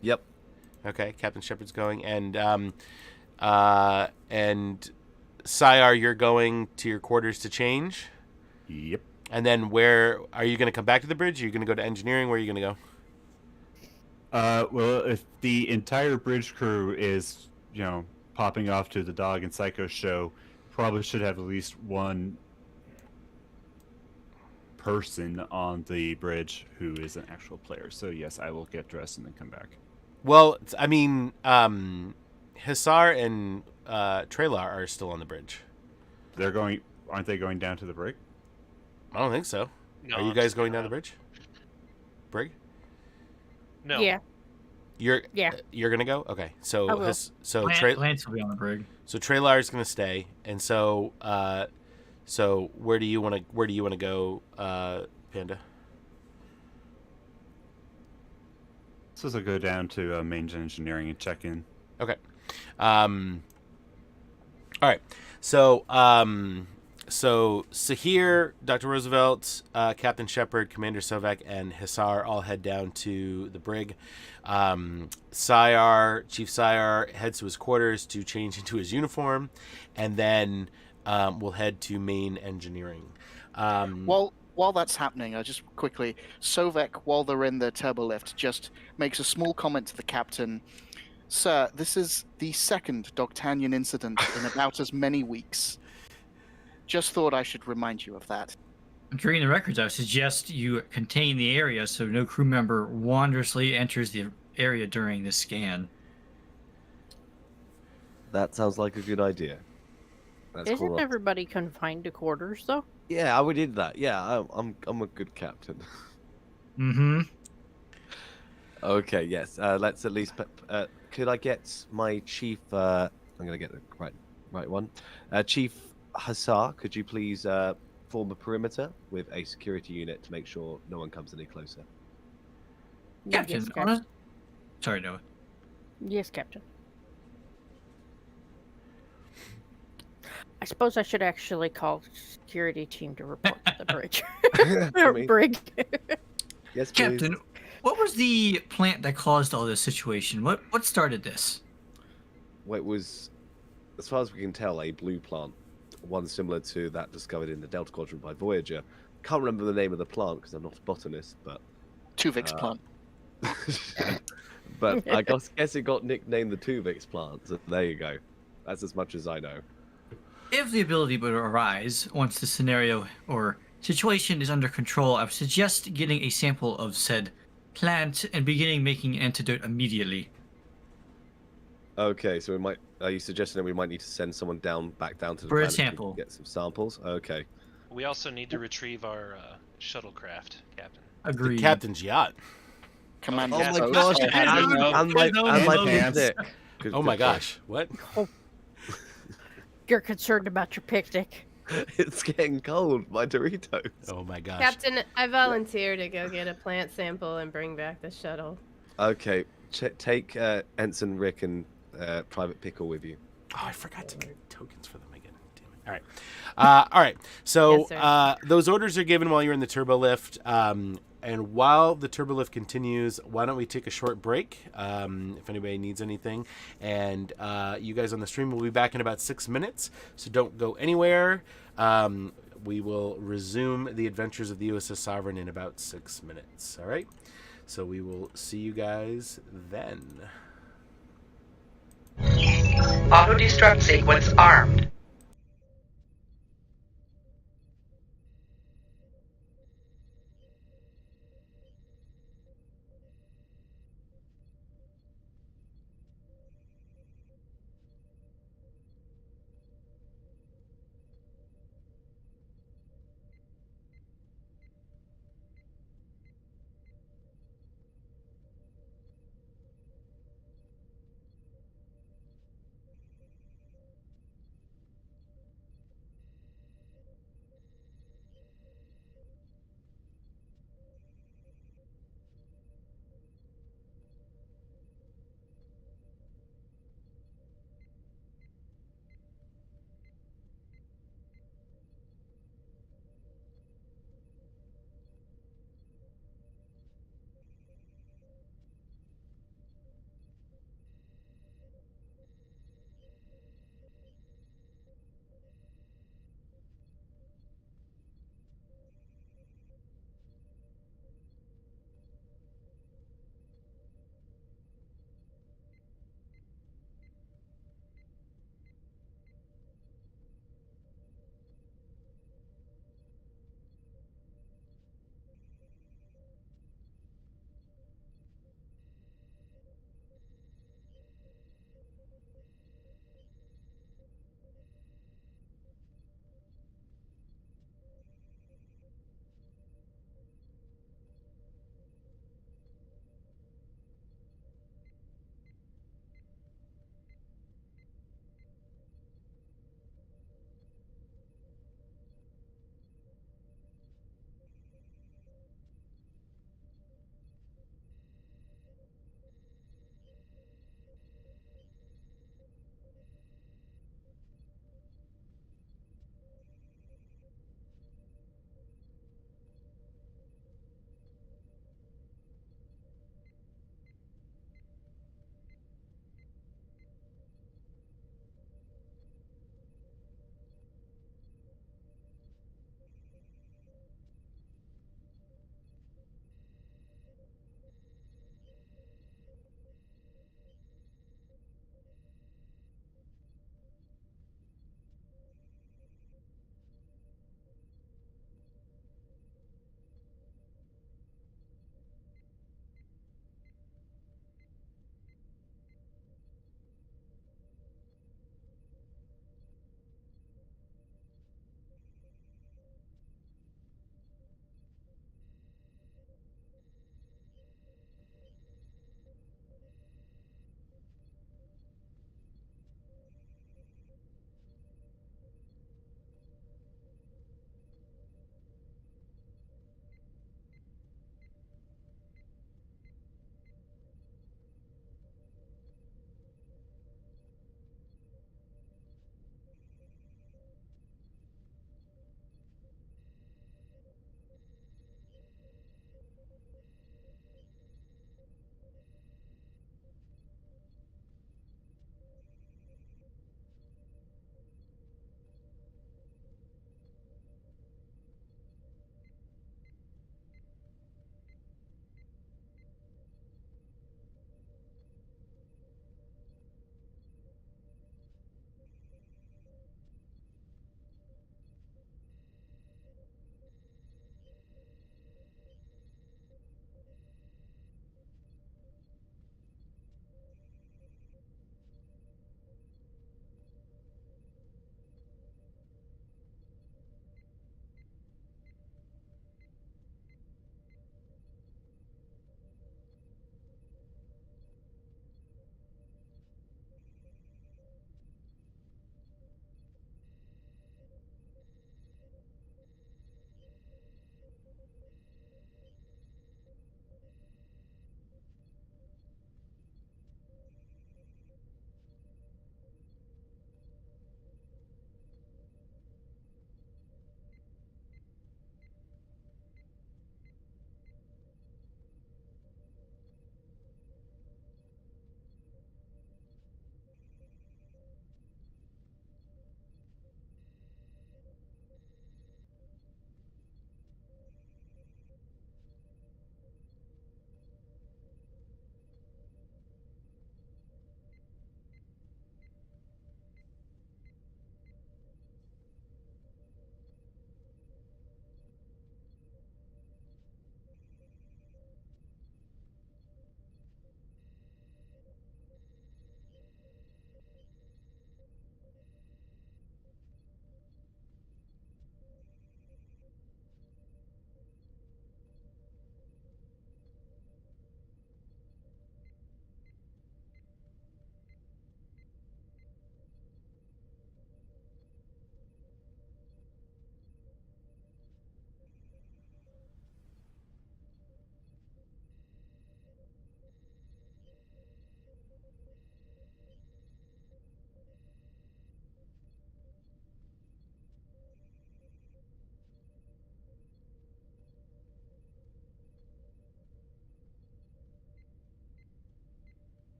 Yep. Okay, Captain Shepard's going, and Sayar, you're going to your quarters to change. Yep. And then where are you going to come back to the bridge? Are you going to go to engineering? Where are you going to go? Well, if the entire bridge crew is, popping off to the Dog and Psycho show, probably should have at least one person on the bridge who is an actual player. So yes, I will get dressed and then come back. Well, I mean, Hisar and Trailar are still on the bridge. Aren't they going down to the brig? I don't think so. No, are you guys going down the bridge? Brig? No. Yeah. You're gonna go? Okay. So I will. Lance will be on the brig. So Trailar is gonna stay, and so where do you want to go, Panda? So I'll go down to main engineering and check in. Okay. All right. So Sahir, Dr. Roosevelt, Captain Shepard, Commander Sovek, and Hisar all head down to the brig. Chief Sayar heads to his quarters to change into his uniform, and then we'll head to main engineering. While that's happening, I just quickly, Sovek, while they're in the turbolift, just makes a small comment to the captain. Sir, this is the second Dogtanian incident in about as many weeks. Just thought I should remind you of that. During the records, I would suggest you contain the area so no crew member wanderously enters the area during the scan. That sounds like a good idea. Isn't everybody confined to quarters, though? Yeah, we did that. Yeah, I'm a good captain. Mm-hmm. Okay, yes. Let's at least. Could I get my chief? I'm gonna get the right one. Chief Hassar, could you please form a perimeter with a security unit to make sure no one comes any closer? Captain, Yes, Captain. Sorry, Noah. Yes, Captain. I suppose I should actually call security team to report to the bridge. Brig. Yes, please. Captain, what was the plant that caused all this situation? What started this? Well, it was, as far as we can tell, a blue plant, one similar to that discovered in the Delta Quadrant by Voyager. Can't remember the name of the plant because I'm not a botanist, but Tuvix plant. but I guess it got nicknamed the Tuvix plant. So there you go. That's as much as I know. If the ability would arise once the scenario or situation is under control, I would suggest getting a sample of said plant and beginning making an antidote immediately. Okay, so we might. Are you suggesting that we might need to send someone back down to the For a planet to sample. get some samples? Okay. We also need to retrieve our shuttlecraft, Captain. Agreed. The captain's yacht. Commander. Oh my Post. gosh! and my pants. picnic. Oh my gosh! What? You're concerned about your picnic. It's getting cold. My Doritos. Oh my gosh! Captain, I volunteer to go get a plant sample and bring back the shuttle. Okay, take Ensign Rick and Private Pickle with you. Oh, I forgot to make tokens for them again. Damn it. All right. All right. So Yes, sir. those orders are given while you're in the turbo lift. And while the turbo lift continues, why don't we take a short break if anybody needs anything. And you guys on the stream will be back in about 6 minutes. So don't go anywhere. We will resume the adventures of the USS Sovereign in about 6 minutes. All right. So we will see you guys then. Auto-destruct sequence armed.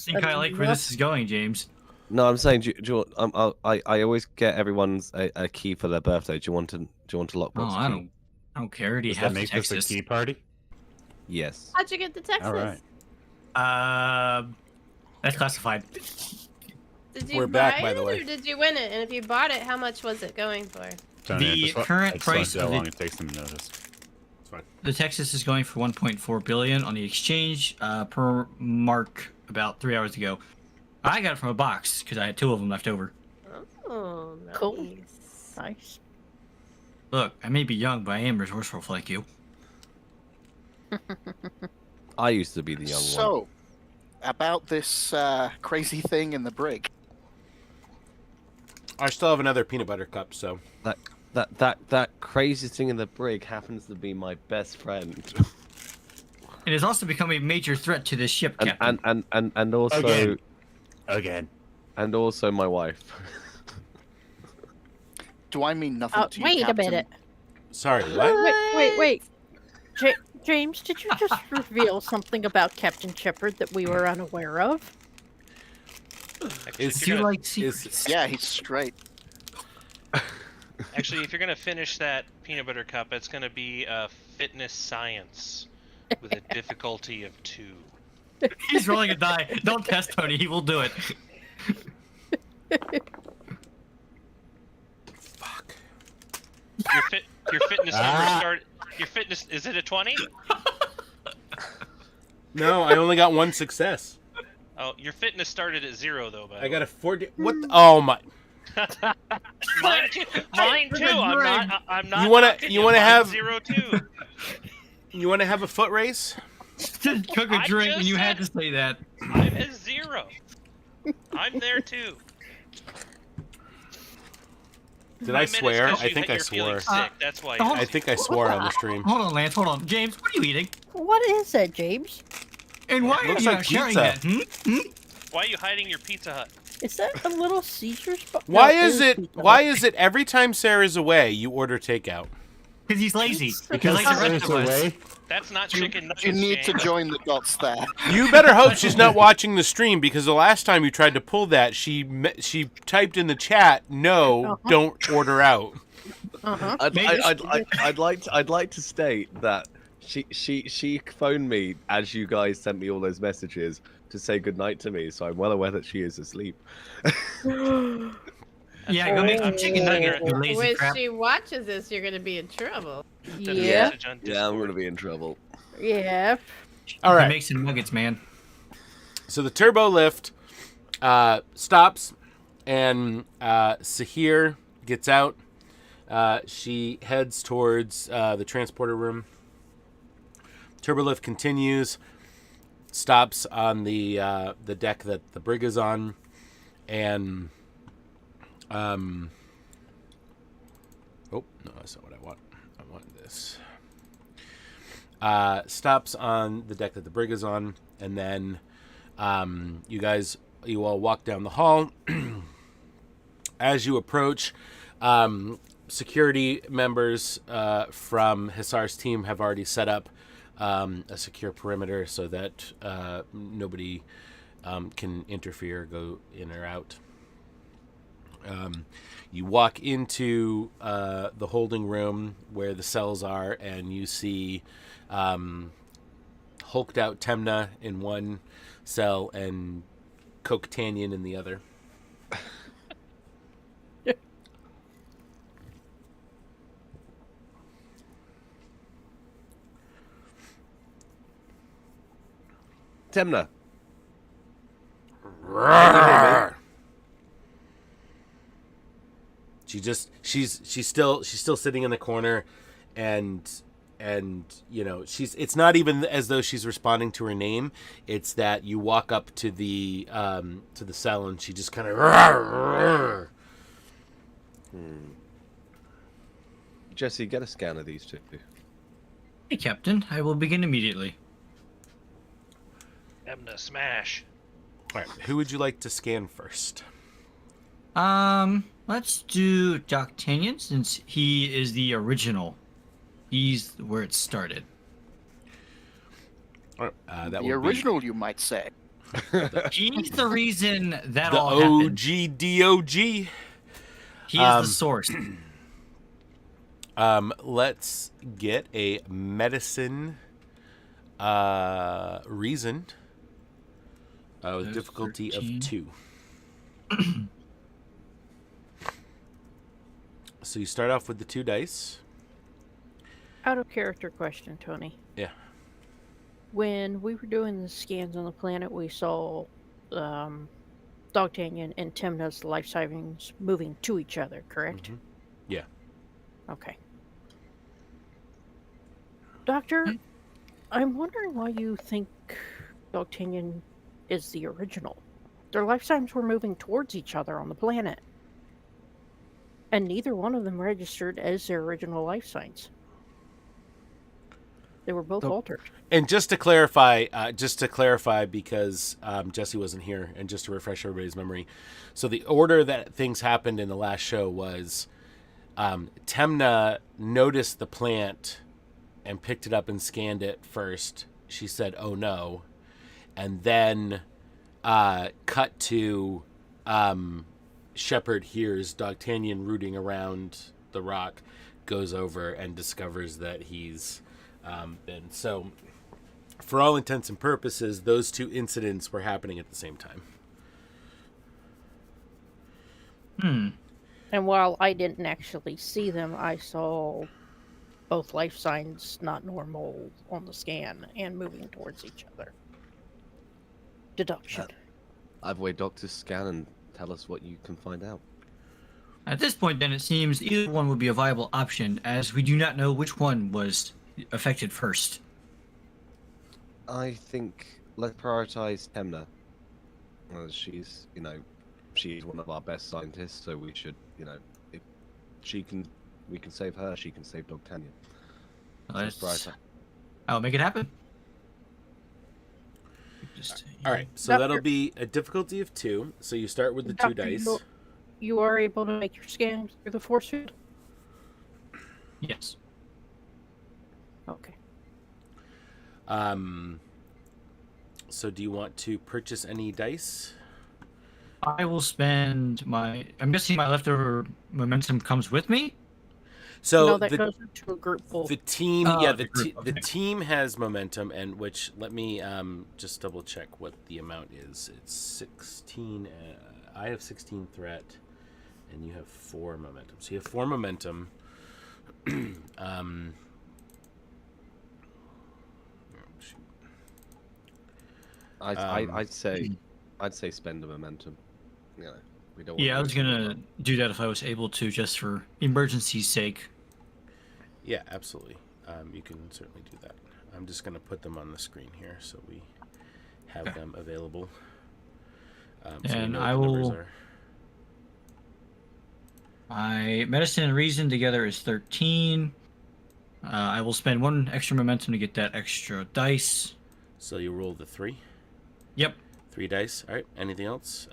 think I like where this is going, James. No, I'm saying, I always get everyone's a key for their birthday. Do you want a Oh, lockbox I key? don't care. Do you Does have that to make text this a this? key party? Yes. How'd you get to Texas? All right. That's classified. Did you We're buy back, by it the way. or did you win it? And if you bought it, how much was it going for? Don't The answer. current I just wanna price see how of long the- it takes them to notice. It's fine. The Texas is going for 1.4 billion on the exchange per Mark about 3 hours ago. I got it from a box because I had 2 of them left over. Oh, nice. Cool. Nice. Look, I may be young, but I am resourceful like you. I used to be the young one. So, about this crazy thing in the brig. I still have another peanut butter cup, so That crazy thing in the brig happens to be my best friend. It has also become a major threat to this ship, Captain. And also Again. and also my wife. Do I mean nothing to you, Wait a Captain? minute. sorry. What? Wait. James, did you just reveal something about Captain Shepard that we were unaware of? Actually, Is if Do you're you gonna, like secrets? Yeah, he's straight. actually, if you're gonna finish that peanut butter cup, it's gonna be fitness science with a difficulty of 2. He's rolling a die. Don't test Tony. He will do it. Fuck. Your fitness number start. Your fitness is it a 20? No, I only got 1 success. Oh, your fitness started at 0 though. By the I got way. a 4. What? Oh my! Mine too. Mine too. I'm not. You wanna- knocking you wanna Mine's have- 0 too. You want to have a foot race? Just took a I drink just and you had to said- say that. Mine is 0. I'm there too. Did I swear? I think I you're feeling swore. sick. That's why. hold I think I swore on the stream. Hold on, Lance. Hold on. James, what are you eating? What is that, James? And why are Looks you like not sharing pizza. that? Why are you hiding your Pizza Hut? Is that a little Caesar's? Why is it every time Sarah's away, you order takeout? Because he's lazy. Because like the rest of us. away. That's not chicken nuggets. You need to James. join the dots there. You better hope she's not watching the stream because the last time you tried to pull that, she typed in the chat, "No, don't order out." I'd like to state that she phoned me as you guys sent me all those messages to say goodnight to me, so I'm well aware that she is asleep. Yeah, go make some chicken nuggets, you lazy When crap. she watches this, you're gonna be in trouble. Send a Yeah. message on Yeah, I'm Discord. gonna be in trouble. Yeah. All right. Make some nuggets, man. So the turbo lift stops, and Sahir gets out. She heads towards the transporter room. Turbo lift continues, stops on the deck that the brig is on, and oh no, that's not what I want. I want this. Stops on the deck that the brig is on, and then you all walk down the hall. As you approach, security members from Hisar's team have already set up a secure perimeter so that nobody can interfere, go in or out. You walk into the holding room where the cells are, and you see hulked out Temna in one cell and Coke-Tanyan in the other. Temna. She's still sitting in the corner, and you know, it's not even as though she's responding to her name. It's that you walk up to the cell and she just kind of Jesse, get a scan of these two. Hey, Captain. I will begin immediately. Emna smash. All right, who would you like to scan first? Let's do D'Artagnan since he is the original. He's where it started. That The would be original, you might say. He's the reason that The all happened. OGDOG. He is the source. Let's get a medicine reason with There's difficulty 13. of 2. So you start off with the 2 dice. Out of character question, Tony. Yeah. When we were doing the scans on the planet, we saw Dogtanian and Timna's life savings moving to each other, correct? Mhm. Yeah. Okay. Doctor, I'm wondering why you think Dogtanian is the original. Their lifetimes were moving towards each other on the planet. And neither one of them registered as their original life signs. They were both altered. And just to clarify, because Jesse wasn't here, and just to refresh everybody's memory, so the order that things happened in the last show was Temna noticed the plant and picked it up and scanned it first. She said, "Oh no," and then cut to Shepard hears Dogtanian rooting around the rock, goes over and discovers that he's been. So, for all intents and purposes, those 2 incidents were happening at the same time. And while I didn't actually see them, I saw both life signs not normal on the scan and moving towards each other. Deduction. Either way, doctors scan and tell us what you can find out. At this point, then, it seems either one would be a viable option, as we do not know which one was affected first. I think let's prioritize Temna. She's, she's one of our best scientists, so we should, if we can save her, she can save Dogtanian. Let's- Prioritize. I'll make it happen. All right, so Doctor- that'll be a difficulty of 2. So you start with the 2 Doctor, dice. You are able to make your scan through the force field? Yes. Okay. So do you want to purchase any dice? I will spend my. I'm guessing my leftover momentum comes with me. So No, that goes into a group pool. the team, Oh, yeah, the group, the okay. team has momentum, and which let me just double check what the amount is. It's 16. I have 16 threat, and you have 4 momentum. So you have 4 momentum. I'd say spend the momentum. We don't. Yeah, I want was to gonna do that if I was able to, just for emergency's sake. Yeah, absolutely. You can certainly do that. I'm just going to put them on the screen here so we have them available. So we And know what I the numbers will- are. My medicine and reason together is 13. I will spend 1 extra momentum to get that extra dice. So you roll the 3. Yep. 3 dice. All right. Anything else?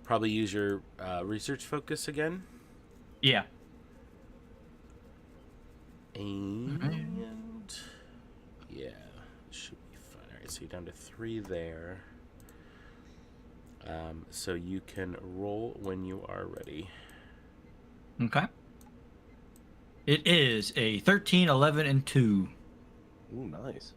Probably use your research focus again. Yeah. And yeah, should be fine. All right, so you're down to 3 there. So you can roll when you are ready. Okay. It is a 13, 11, and 2. Ooh, nice.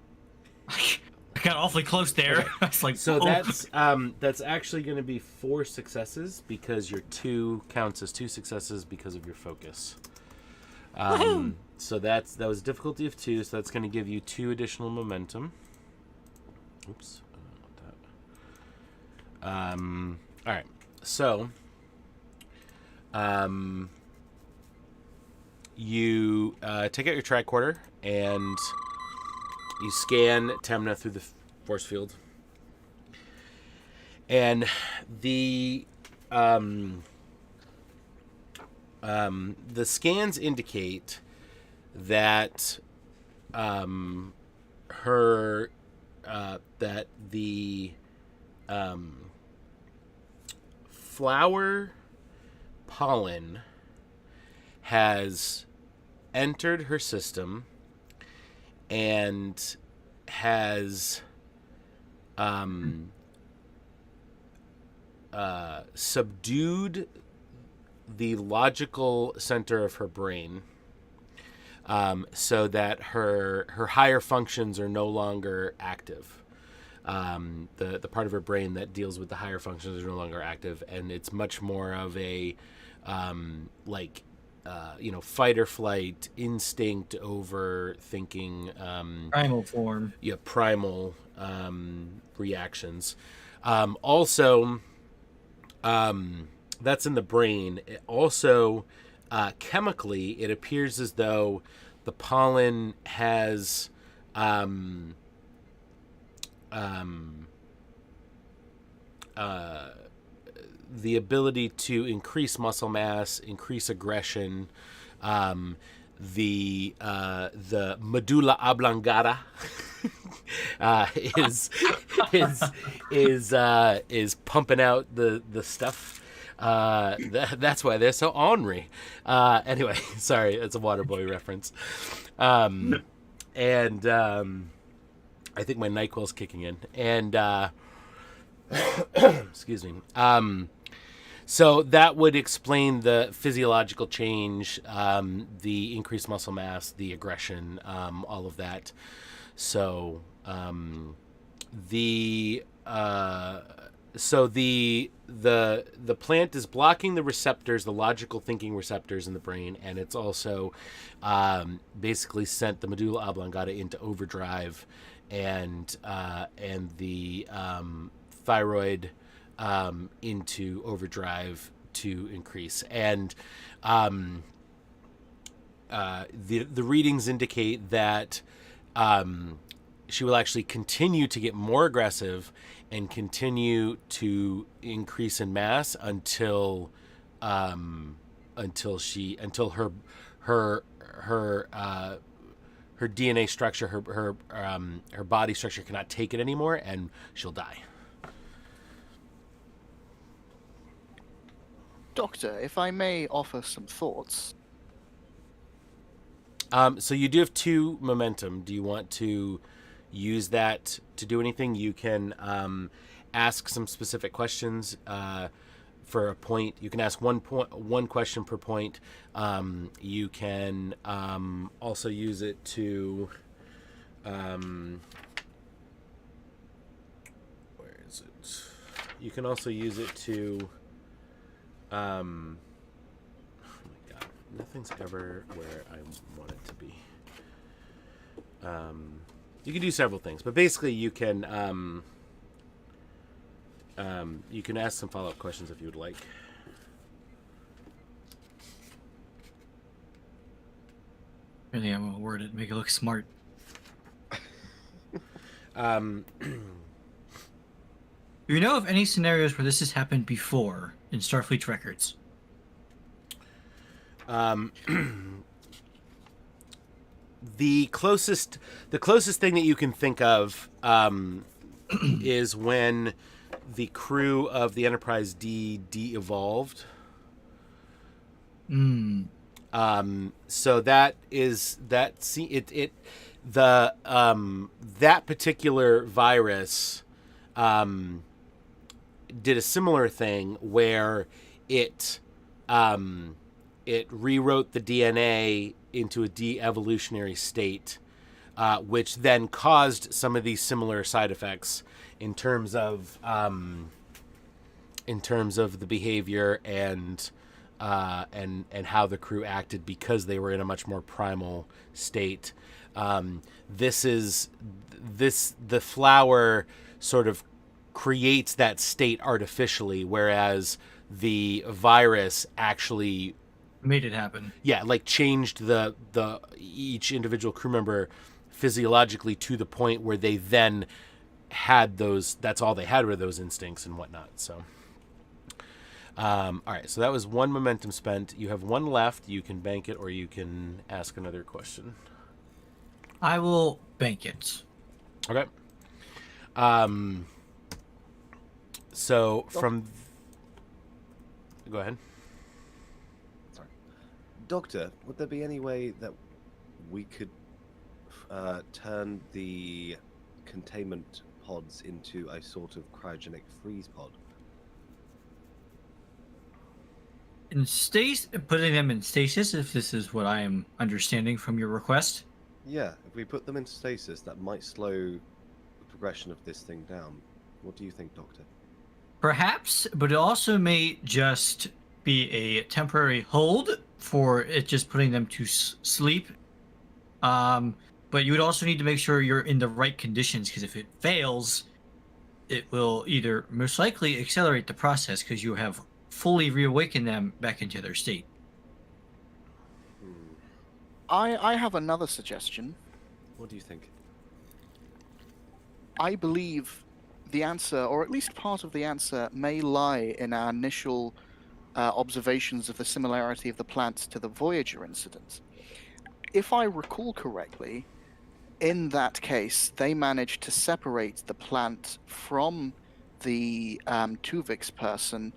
I got awfully close there. Okay. I was like, So oh. that's actually going to be 4 successes because your 2 counts as 2 successes because of your focus. So that was a difficulty of 2, so that's going to give you 2 additional momentum. Oops, I don't want that. All right, so you take out your tricorder and you scan Temna through the force field, and the scans indicate that that the flower pollen has entered her system and has subdued the logical center of her brain, so that her higher functions are no longer active. The part of her brain that deals with the higher functions is no longer active, and it's much more of a fight or flight instinct over thinking, Primal form. primal reactions. Also, that's in the brain. Also, chemically, it appears as though the pollen has the ability to increase muscle mass, increase aggression. The medulla oblongata is pumping out the stuff. That's why they're so ornery. Anyway, sorry, it's a Waterboy reference. And I think my NyQuil's kicking in. And excuse me. So that would explain the physiological change, the increased muscle mass, the aggression, all of that. So the plant is blocking the receptors, the logical thinking receptors in the brain, and it's also basically sent the medulla oblongata into overdrive, and the thyroid into overdrive to increase. And the readings indicate that she will actually continue to get more aggressive and continue to increase in mass until her DNA structure, her body structure cannot take it anymore, and she'll die. Doctor, if I may offer some thoughts. So you do have 2 momentum. Do you want to use that to do anything? You can ask some specific questions for a point. You can ask one question per point. You can also use it to where is it? You can also use it to oh my god, nothing's ever where I want it to be. You can do several things, but basically you can ask some follow-up questions if you would like. Really, I'm gonna word it, make it look smart. Do you know of any scenarios where this has happened before in Starfleet's records? The closest thing that you can think of is when the crew of the Enterprise D de-evolved. So that particular virus did a similar thing where it rewrote the DNA into a de-evolutionary state, which then caused some of these similar side effects in terms of the behavior and how the crew acted because they were in a much more primal state. The flower sort of creates that state artificially, whereas the virus actually Made it happen. Yeah, like changed the each individual crew member physiologically to the point where they then had those. That's all they had were those instincts and whatnot. So, all right. So that was 1 momentum spent. You have 1 left. You can bank it, or you can ask another question. I will bank it. Okay. So from. Go ahead. Doctor, would there be any way that we could turn the containment pods into a sort of cryogenic freeze pod. Putting them in stasis, if this is what I am understanding from your request. Yeah, if we put them into stasis, that might slow the progression of this thing down. What do you think, Doctor? Perhaps, but it also may just be a temporary hold for it just putting them to sleep. But you would also need to make sure you're in the right conditions, because if it fails, it will either most likely accelerate the process because you have fully reawakened them back into their state. I have another suggestion. What do you think? I believe the answer, or at least part of the answer, may lie in our initial observations of the similarity of the plant to the Voyager incident. If I recall correctly, in that case, they managed to separate the plant from the Tuvix person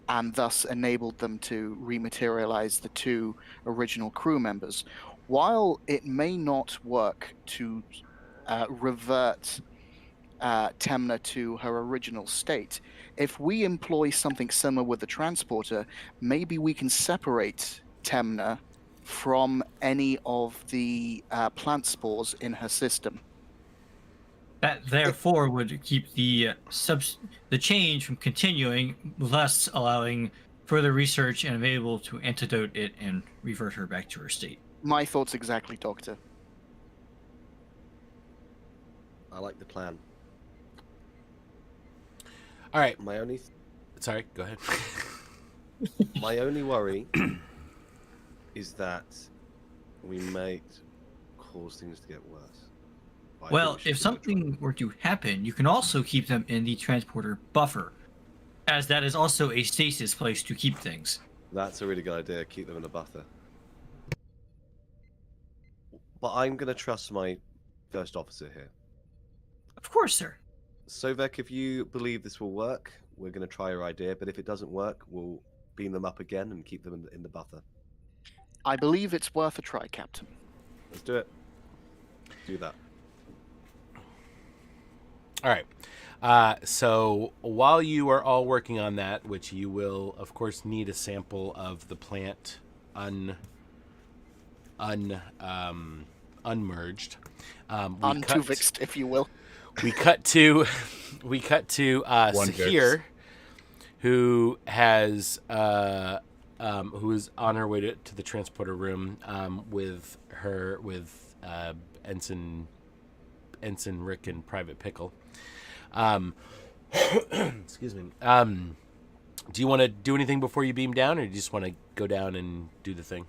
and thus enabled them to rematerialize the two original crew members. While it may not work to revert Temna to her original state, if we employ something similar with the transporter, maybe we can separate Temna from any of the plant spores in her system. That therefore would keep the change from continuing, thus allowing further research and be able to antidote it and revert her back to her state. My thoughts exactly, Doctor. I like the plan. All right. Sorry, go ahead. My only worry is that we might cause things to get worse. Well, if something were to happen, you can also keep them in the transporter buffer, as that is also a stasis place to keep things. That's a really good idea. Keep them in a buffer. But I'm going to trust my first officer here. Of course, sir. Sovek, if you believe this will work, we're going to try your idea. But if it doesn't work, we'll beam them up again and keep them in the buffer. I believe it's worth a try, Captain. Let's do it. Do that. All right. So while you are all working on that, which you will, of course, need a sample of the plant unmerged. Untuvixed, if you will. We cut to Sahir, who is on her way to the transporter room with Ensign Rick and Private Pickle. Excuse me. Do you want to do anything before you beam down, or do you just want to go down and do the thing?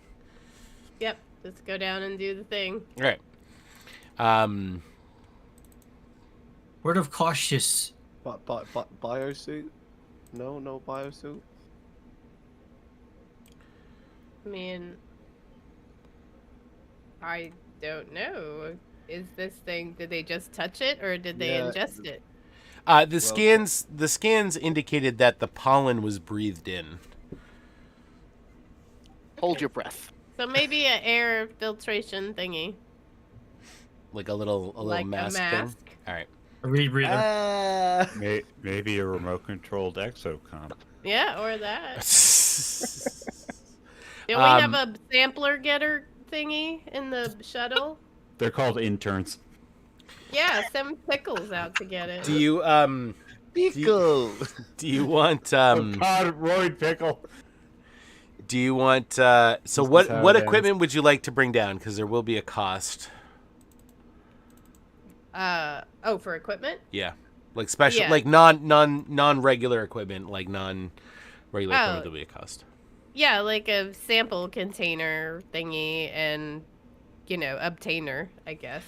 Yep, let's go down and do the thing. All right. Word of cautious. Biosuit? No biosuit? I mean, I don't know. Is this thing, did they just touch it or did they ingest it? The scans indicated that the pollen was breathed in. Hold your breath. So maybe an air filtration thingy. Like a little like mask, a mask thing? All right. A rebreather. Maybe a remote-controlled exocomp. Yeah, or that. Do we have a sampler getter thingy in the shuttle? They're called interns. Yeah, send Pickles out to get it. Do you Pickle. Do you want Oh God, Roy Pickle. Do you want so what equipment would you like to bring down, because there will be a cost? For equipment? Yeah. Like special, Yeah. like non-regular equipment, like non-regular equipment will be a cost. Yeah, like a sample container thingy and, obtainer, I guess.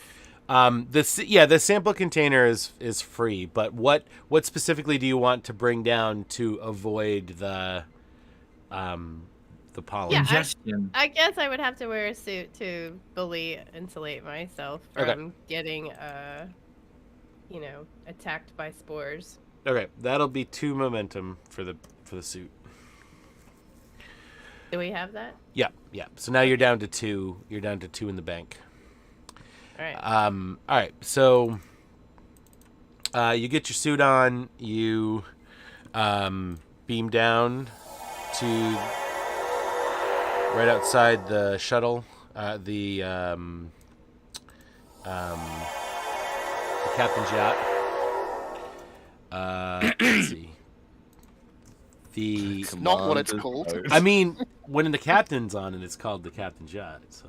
The sample container is free, but what specifically do you want to bring down to avoid the pollen? Yeah, Ingestion. I guess I would have to wear a suit to fully insulate myself from getting, attacked by spores. Okay, that'll be 2 momentum for the suit. Do we have that? Yeah. So now you're down to 2. You're down to 2 in the bank. All right. All right. So You get your suit on. You beam down to right outside the shuttle. The captain's yacht. Let's see. It's not what it's called. I mean, when the captain's on it, it's called the captain's yacht. So,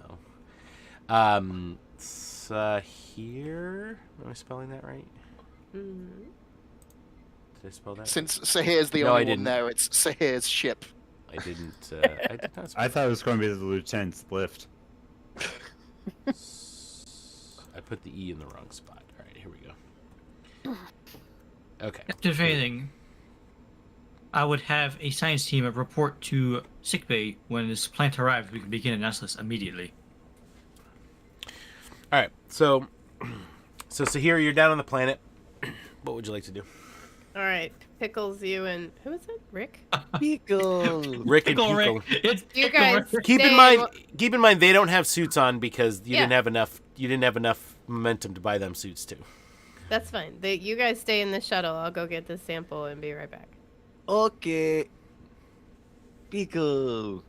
it's here. Am I spelling that right? Mm. Did I spell that? Since Sahir's the No, I only didn't. one there, it's Sahir's ship. I didn't. I did not spell I thought it was going to be the lieutenant's lift. I put the E in the wrong spot. All right, here we go. Okay. If anything, I would have a science team report to sickbay when this plant arrives. We can begin analysis immediately. All right. So Sahir, you're down on the planet. What would you like to do? All right, Pickles, you and who is it? Rick? Pickle. Rick and Pickle Pickle. Rick. It's You Pickle guys Rick. Keep in stay- mind they don't have suits on because you Yeah. didn't have enough. You didn't have enough momentum to buy them suits too. That's fine. You guys stay in the shuttle. I'll go get this sample and be right back. Okay. Pickle.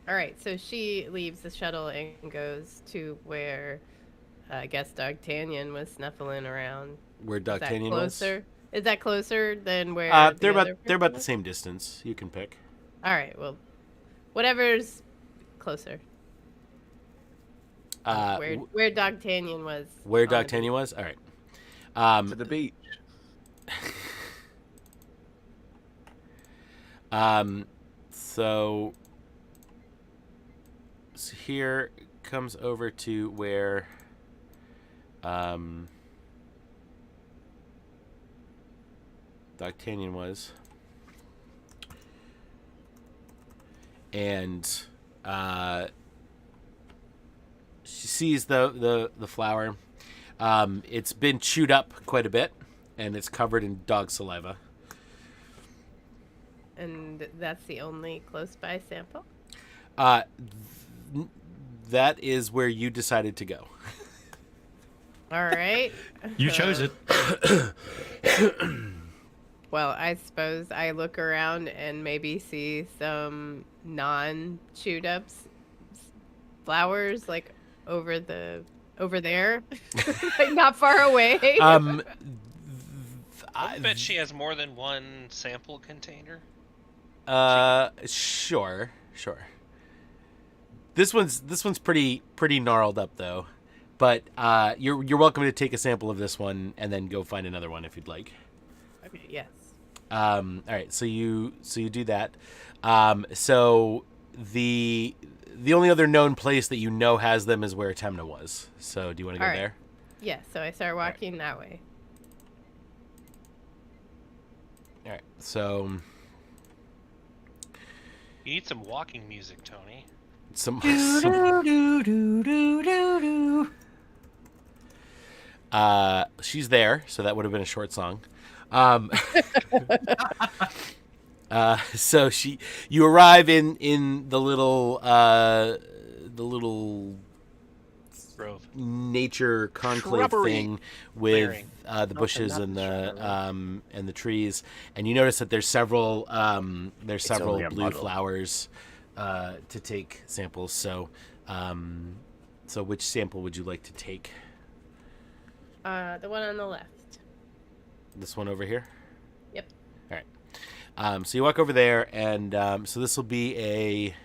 All right, so she leaves the shuttle and goes to where I guess D'Artagnan was snuffling around. Where Is that D'Artagnan was. closer? Is that closer than where? They're the other about the person same distance. You can pick. was? All right, well, whatever's closer. Where D'Artagnan was. Where on the D'Artagnan was. All right. To the beach. So here comes over to where D'Artagnan was, and she sees the flower. It's been chewed up quite a bit, and it's covered in dog saliva. And that's the only close by sample? That is where you decided to go. All right. You chose it. Well, I suppose I look around and maybe see some non-chewed up flowers, like over there, like not far away. I bet she has more than one sample container. Sure. This one's pretty gnarled up though, but you're welcome to take a sample of this one and then go find another one if you'd like. Okay. Yes. All right, so you do that. So the only other known place that you know has them is where Temna was. So do you want to go All right. there? Yeah. So I start walking that way. All right. So You need some walking music, Tony. some she's there, so that would have been a short song. So you arrive in the little Grove. nature conclave Shrubbery. thing with Clearing. the bushes not and the the trees, and you notice that there's several only a blue muddle. flowers to take samples. So which sample would you like to take? The one on the left. This one over here? Yep. All right. So you walk over there, and so this will be a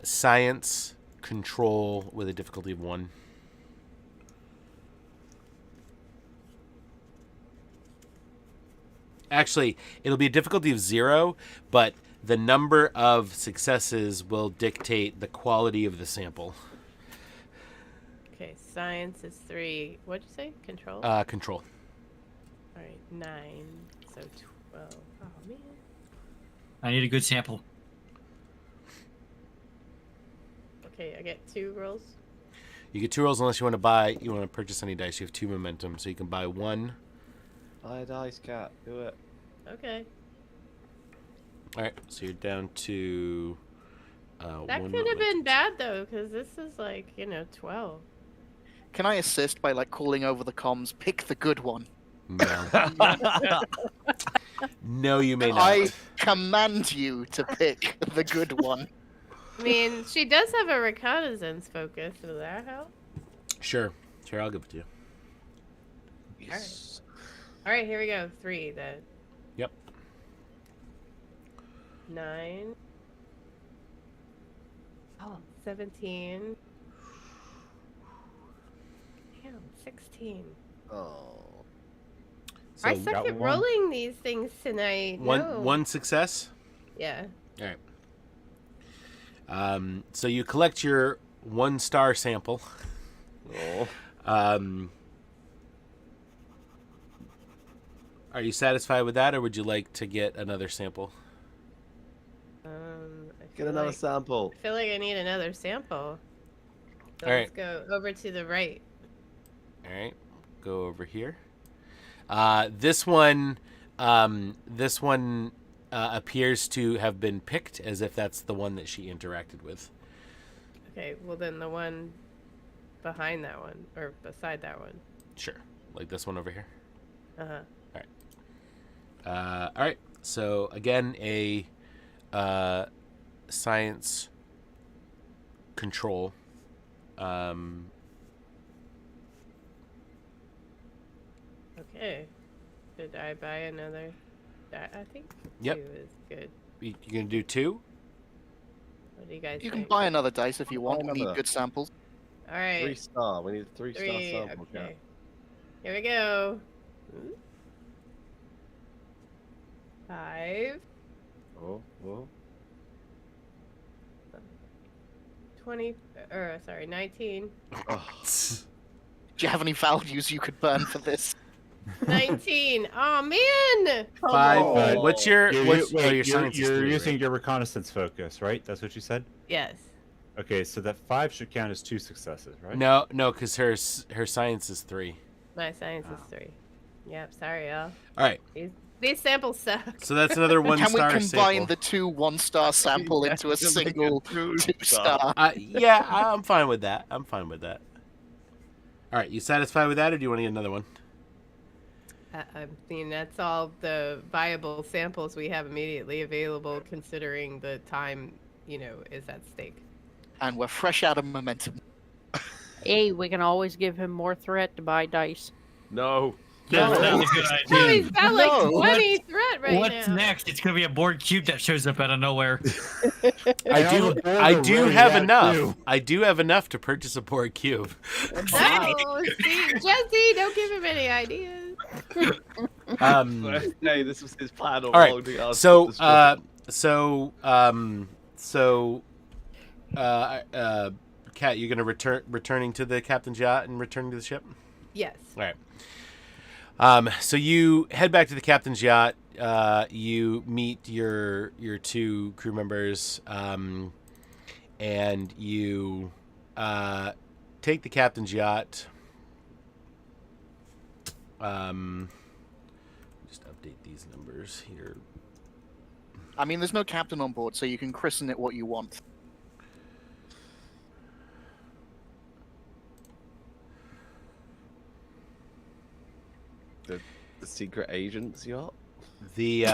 science control with a difficulty of 1. Actually, it'll be a difficulty of 0, but the number of successes will dictate the quality of the sample. Okay. Science is 3. What'd you say? Control. Control. All right. 9. So 12. Oh man. I need a good sample. Okay. I get 2 rolls. You get 2 rolls unless you want to purchase any dice. You have 2 momentum, so you can buy 1. Buy a dice, cat. Do it. Okay. All right, so you're down to That 1 could have been momentum. bad though, because this is like 12. Can I assist by like calling over the comms? Pick the good one. No. No, you may not. I command you to pick the good one. I mean, she does have a reconnaissance focus. Will that help? Sure, I'll give it to you. Yes. All right, here we go. 3 then. Yep. 9. Oh, 17. Damn, 16. Oh. So I suck at rolling these things tonight. No. one success. Yeah. All right. So you collect your 1-star sample. Oh. Are you satisfied with that, or would you like to get another sample? Get another sample. I feel like I need another sample. So All let's go over to the right. All right. Go over here. This one appears to have been picked as if that's the one that she interacted with. Okay, well then the one behind that one, or beside that one. Sure. Like this one over here. Uh-huh. All right. So again, a science control. Okay. Should I buy another? I think Yep. 2 is good. You gonna do 2? What do you guys You think? can buy another dice if you want. We need another. good samples. All right. 3-star. We need a 3-star 3. sample. Okay. Here we go. Ooh. 5. Oh. 20. Sorry, 19. Oh. Do you have any values you could burn for this? 19. Oh man. 5. Oh. What's your You're science is 3, using right? your reconnaissance focus, right? That's what you said? Yes. Okay, so that 5 should count as 2 successes, right? No, because her science is 3. My science is 3. Yep. Sorry, y'all. All right. These samples suck. So that's another 1-star Can we combine sample. the 2 1-star sample into a single 2-star? Yeah, I'm fine with that. All right, you satisfied with that, or do you want to get another one? I mean, that's all the viable samples we have immediately available, considering the time, is at stake. And we're fresh out of momentum. Hey, we can always give him more threat to buy dice. No. That's not a good No, idea. he's got like No. 20 threat right What's now. next? It's gonna be a board cube that shows up out of nowhere. I do have enough. I do have enough to purchase a board cube. No, see, Jesse, don't give him any ideas. Hey, this was his plan all All along. right. Kat, you're gonna returning to the captain's yacht and returning to the ship. Yes. All right. So you head back to the captain's yacht. You meet your 2 crew members, and you take the captain's yacht. Just update these numbers here. I mean, there's no captain on board, so you can christen it what you want. The secret agent's yacht? The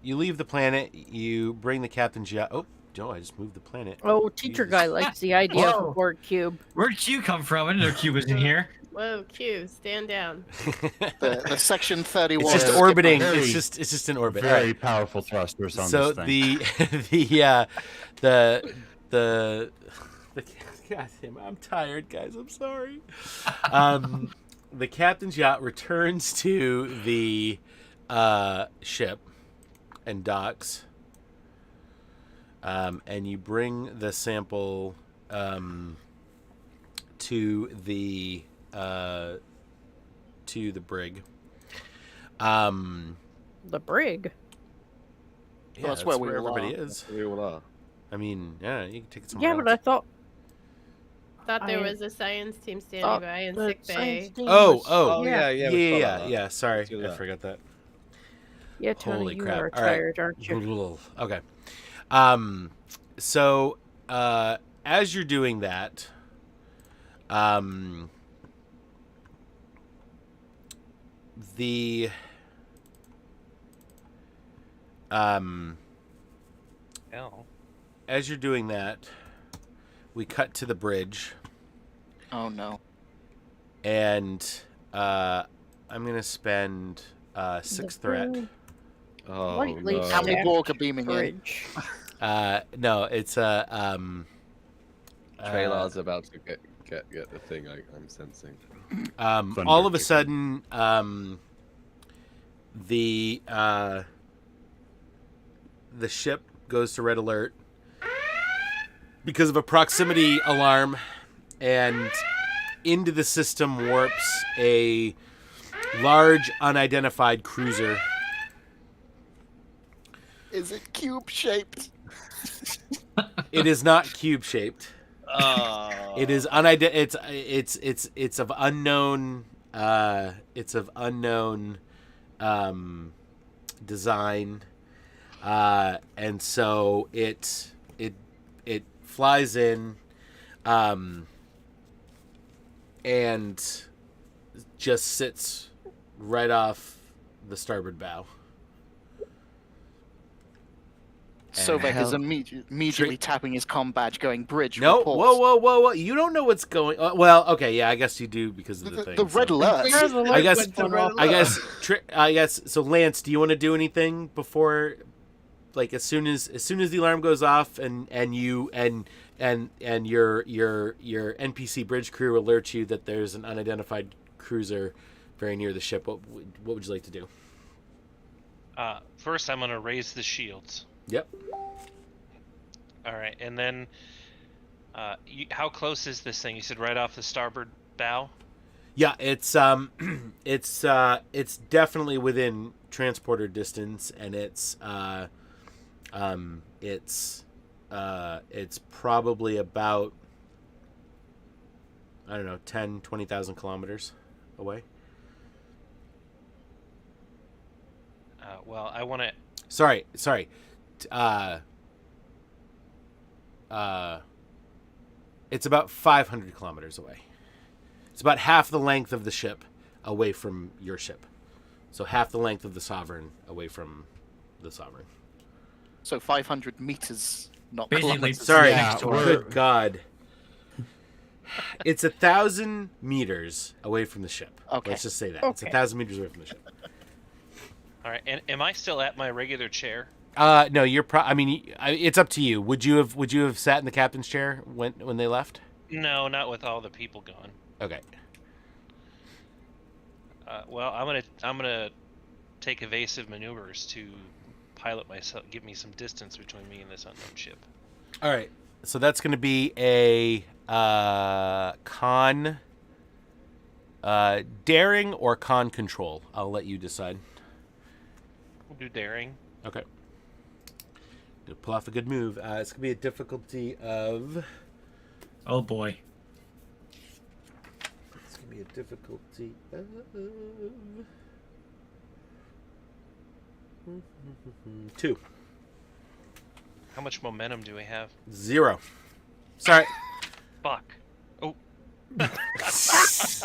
you leave the planet. You bring the captain's yacht. Oh, Joe, I just moved the planet. Oh, teacher Jesus. guy likes the idea of Whoa. a board cube. Where'd Q come from? I didn't know Q was in here. Whoa, Q, stand down. The section 31. It's just is orbiting. very- It's just an orbit. Very All right. powerful thrusters on So this thing. the God damn, I'm tired, guys. I'm sorry. The captain's yacht returns to the ship and docks, and you bring the sample to the brig. The brig. Yeah, that's where we all everybody are. is. We all are. I mean, yeah, you can take it somewhere Yeah, else. but I thought Thought there I was a science team standing thought by in the sick science bay. team Oh, was- oh, yeah. we saw that. yeah. Sorry, Let's do I that. forgot that. Yeah, Tony, Holy you crap. are All right. tired, aren't you? Okay. So, as you're doing that, The Hell. as you're doing that, we cut to the bridge, Oh no. and I'm gonna spend 6 threat. Oh Lightly no. How many stacked Borg are beaming in? bridge. No, it's a Trailer's about to get the thing I'm sensing. all of a sudden, the ship goes to red alert because of a proximity alarm, and into the system warps a large unidentified cruiser. Is it cube shaped? It is not cube shaped. It is it's of unknown design, and so it flies in, and just sits right off the starboard bow. Sovek is hell- immediately tapping his comm badge, going bridge. No, reports. whoa! You don't know what's going. Well, okay, yeah, I guess you do because of the thing. The red so. alert. I guess. went to red I guess. So, Lance, do you want to do anything before, like, as soon as the alarm goes off, and your NPC bridge crew alerts you that there's an unidentified cruiser very near the ship? What would you like to do? First, I'm gonna raise the shields. Yep. All right, and then, how close is this thing? You said right off the starboard bow. Yeah, it's definitely within transporter distance, and it's probably about, I don't know, 20,000 kilometers away. Well, I want to. Sorry. It's about 500 kilometers away. It's about half the length of the ship away from your ship. So half the length of the Sovereign away from the Sovereign. So 500 meters, not Basically, kilometers. Sorry. Yeah, Good God. It's 1,000 meters away from the ship. Okay. Let's just say that. It's Okay. 1,000 meters away from the ship. All right, and am I still at my regular chair? No, you're I mean, it's up to you. Would you have sat in the captain's chair when they left? No, not with all the people gone. Okay. Well, I'm gonna take evasive maneuvers to pilot myself, give me some distance between me and this unknown ship. All right. So that's going to be a con daring or con control. I'll let you decide. We'll do daring. Okay. Gonna pull off a good move. It's gonna be a difficulty of. Oh boy. It's gonna be a difficulty of 2. How much momentum do we have? 0. Sorry. Fuck. Oh, That's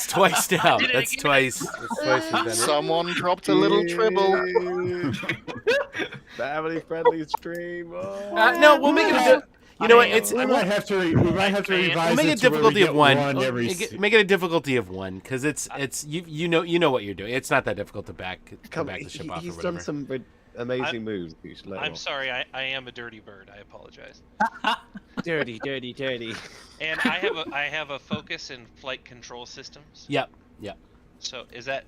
twice now. Did it That's again. twice. That's twice we've done it. Someone dropped a little tribble. Family friendly stream. Oh. No, we'll make it a. You know what? It's We might have to revise we'll make it a to where difficulty we get of 1. every Make it a difficulty of 1 because it's you know what you're doing. It's not that difficult to back the ship off or He's whatever. done some amazing moves. You should let him I'm off. sorry. I am a dirty bird. I apologize. Dirty. And I have a focus in flight control systems. Yep. So is that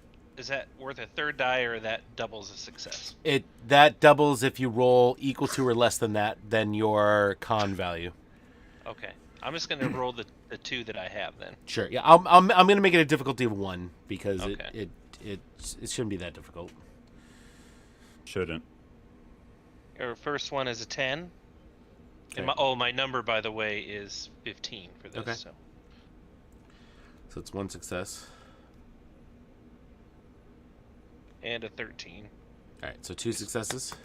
worth a third die, or that doubles a success? That doubles if you roll equal to or less than that, then your con value. Okay. I'm just gonna roll the 2 that I have then. Sure. Yeah. I'm gonna make it a difficulty of 1 because Okay. it shouldn't be that difficult. Shouldn't. Our first one is a 10. Okay. And my number, by the way, is 15 for this. Okay. So. So it's 1 success. And a 13. All right. So 2 successes.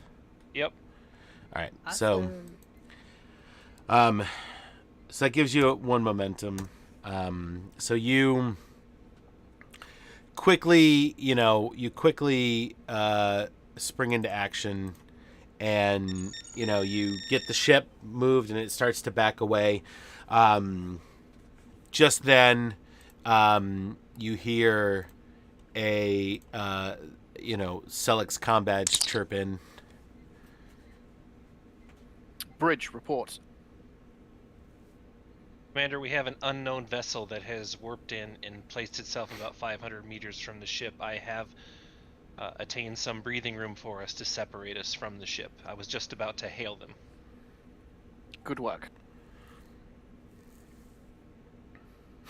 Yep. All right. So that gives you 1 momentum. So you quickly, spring into action, and you get the ship moved, and it starts to back away. Just then, you hear a Selleck's comm badge chirp in. Bridge report. Commander, we have an unknown vessel that has warped in and placed itself about 500 meters from the ship. I have attained some breathing room for us to separate us from the ship. I was just about to hail them. Good work.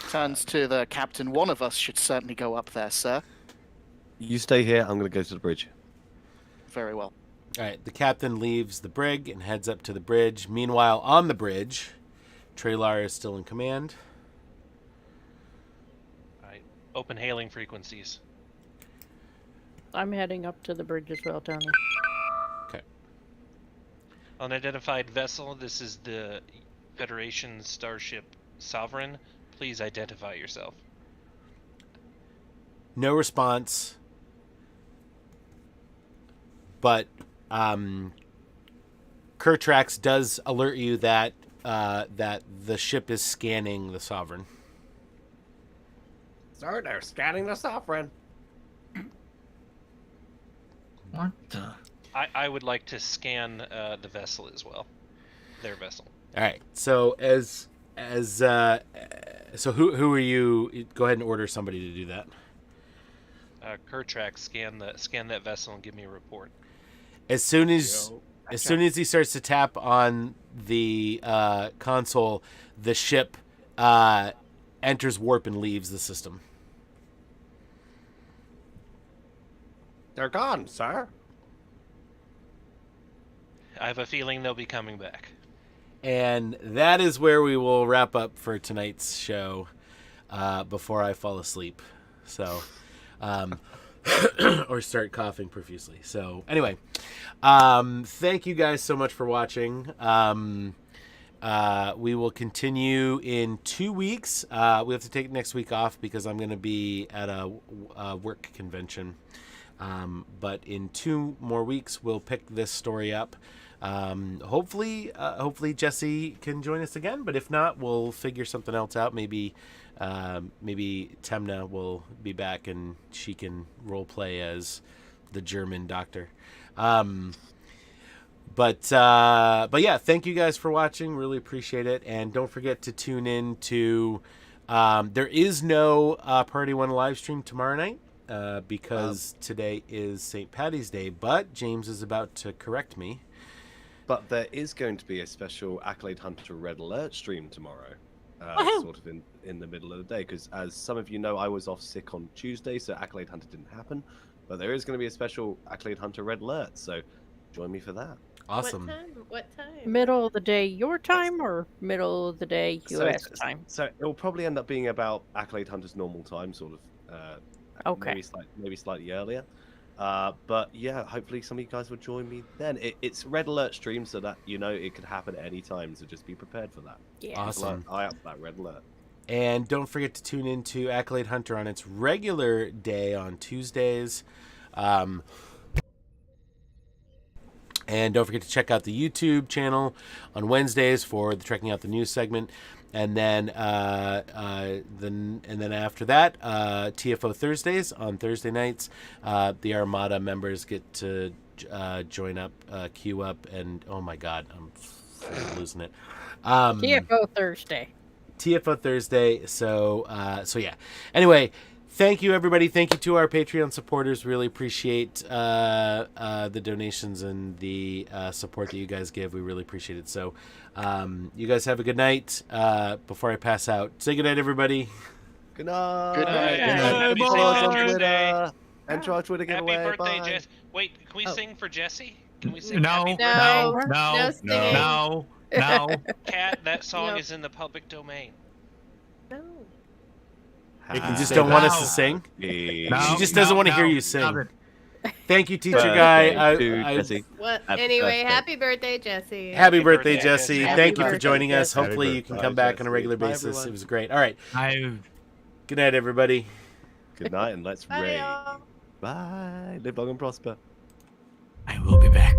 Turns to the captain. One of us should certainly go up there, sir. You stay here. I'm going to go to the bridge. Very well. All right, the captain leaves the brig and heads up to the bridge. Meanwhile, on the bridge, Traylar is still in command. Alright, open hailing frequencies. I'm heading up to the bridge as well, Tony. Okay. Unidentified vessel, this is the Federation starship Sovereign. Please identify yourself. No response. But Kertrax does alert you that that the ship is scanning the Sovereign. Sir, they're scanning the Sovereign. What the? I would like to scan the vessel as well. Their vessel. All right. So so who are you? Go ahead and order somebody to do that. Kertrax, scan that vessel and give me a report. As soon as he starts to tap on the console, the ship enters warp and leaves the system. They're gone, sir. I have a feeling they'll be coming back. And that is where we will wrap up for tonight's show before I fall asleep. So, or start coughing profusely. So, anyway, thank you guys so much for watching. We will continue in 2 weeks. We have to take next week off because I'm going to be at a work convention. But in 2 more weeks, we'll pick this story up. Hopefully Jesse can join us again, but if not, we'll figure something else out. Maybe Temna will be back and she can role play as the German doctor. But yeah, thank you guys for watching. Really appreciate it. And don't forget to tune in to, there is no Priority One live stream tomorrow night. Because today is St. Paddy's Day, but James is about to correct me. But there is going to be a special Accolade Hunter Red Alert stream tomorrow, sort of in the middle of the day, because as some of you know, I was off sick on Tuesday, so Accolade Hunter didn't happen. But there is going to be a special Accolade Hunter Red Alert, so join me for that. Awesome. What time? Middle of the day your time or middle of the day US time? So it'll probably end up being about Accolade Hunter's normal time, sort of. Okay. Maybe slightly earlier. But yeah, hopefully some of you guys will join me then. It's Red Alert stream, so that it could happen at any time, so just be prepared for that. Yeah. Awesome. Eye out for that Red Alert. And don't forget to tune into Accolade Hunter on its regular day on Tuesdays. And don't forget to check out the YouTube channel on Wednesdays for the Trekking Out the News segment. And then after that, TFO Thursdays on Thursday nights. The Armada members get to join up, queue up, and oh my God, I'm losing it. TFO Thursday. TFO Thursday. So yeah. Anyway, thank you everybody. Thank you to our Patreon supporters. Really appreciate the donations and the support that you guys give. We really appreciate it. So. You guys have a good night. Before I pass out, say good night, everybody. Good night. Good night. Good night. Happy Happy Father's Day. Day. Enter our Twitter Happy giveaway. birthday, Bye. Jess. Wait, can we sing for Jesse? Can we sing No, Happy Birthday? no, No, no, no no, singing. no. Cat, that song No. is in the public domain. No. You just don't want us to sing? Happy No, She just doesn't want to hear you stop sing. it. Thank you, teacher Birthday guy. to Jesse. What? Happy Anyway, birthday. happy birthday, Jesse. Happy birthday, birthday, Jesse. Jesse. Thank you Happy for joining birthday, us. Jesse. Hopefully you can come back on a regular Bye, basis. everyone. It was great. All right. Good night, everybody. Good night and let's Bye, raid. y'all. Bye. Live long and prosper. I will be back.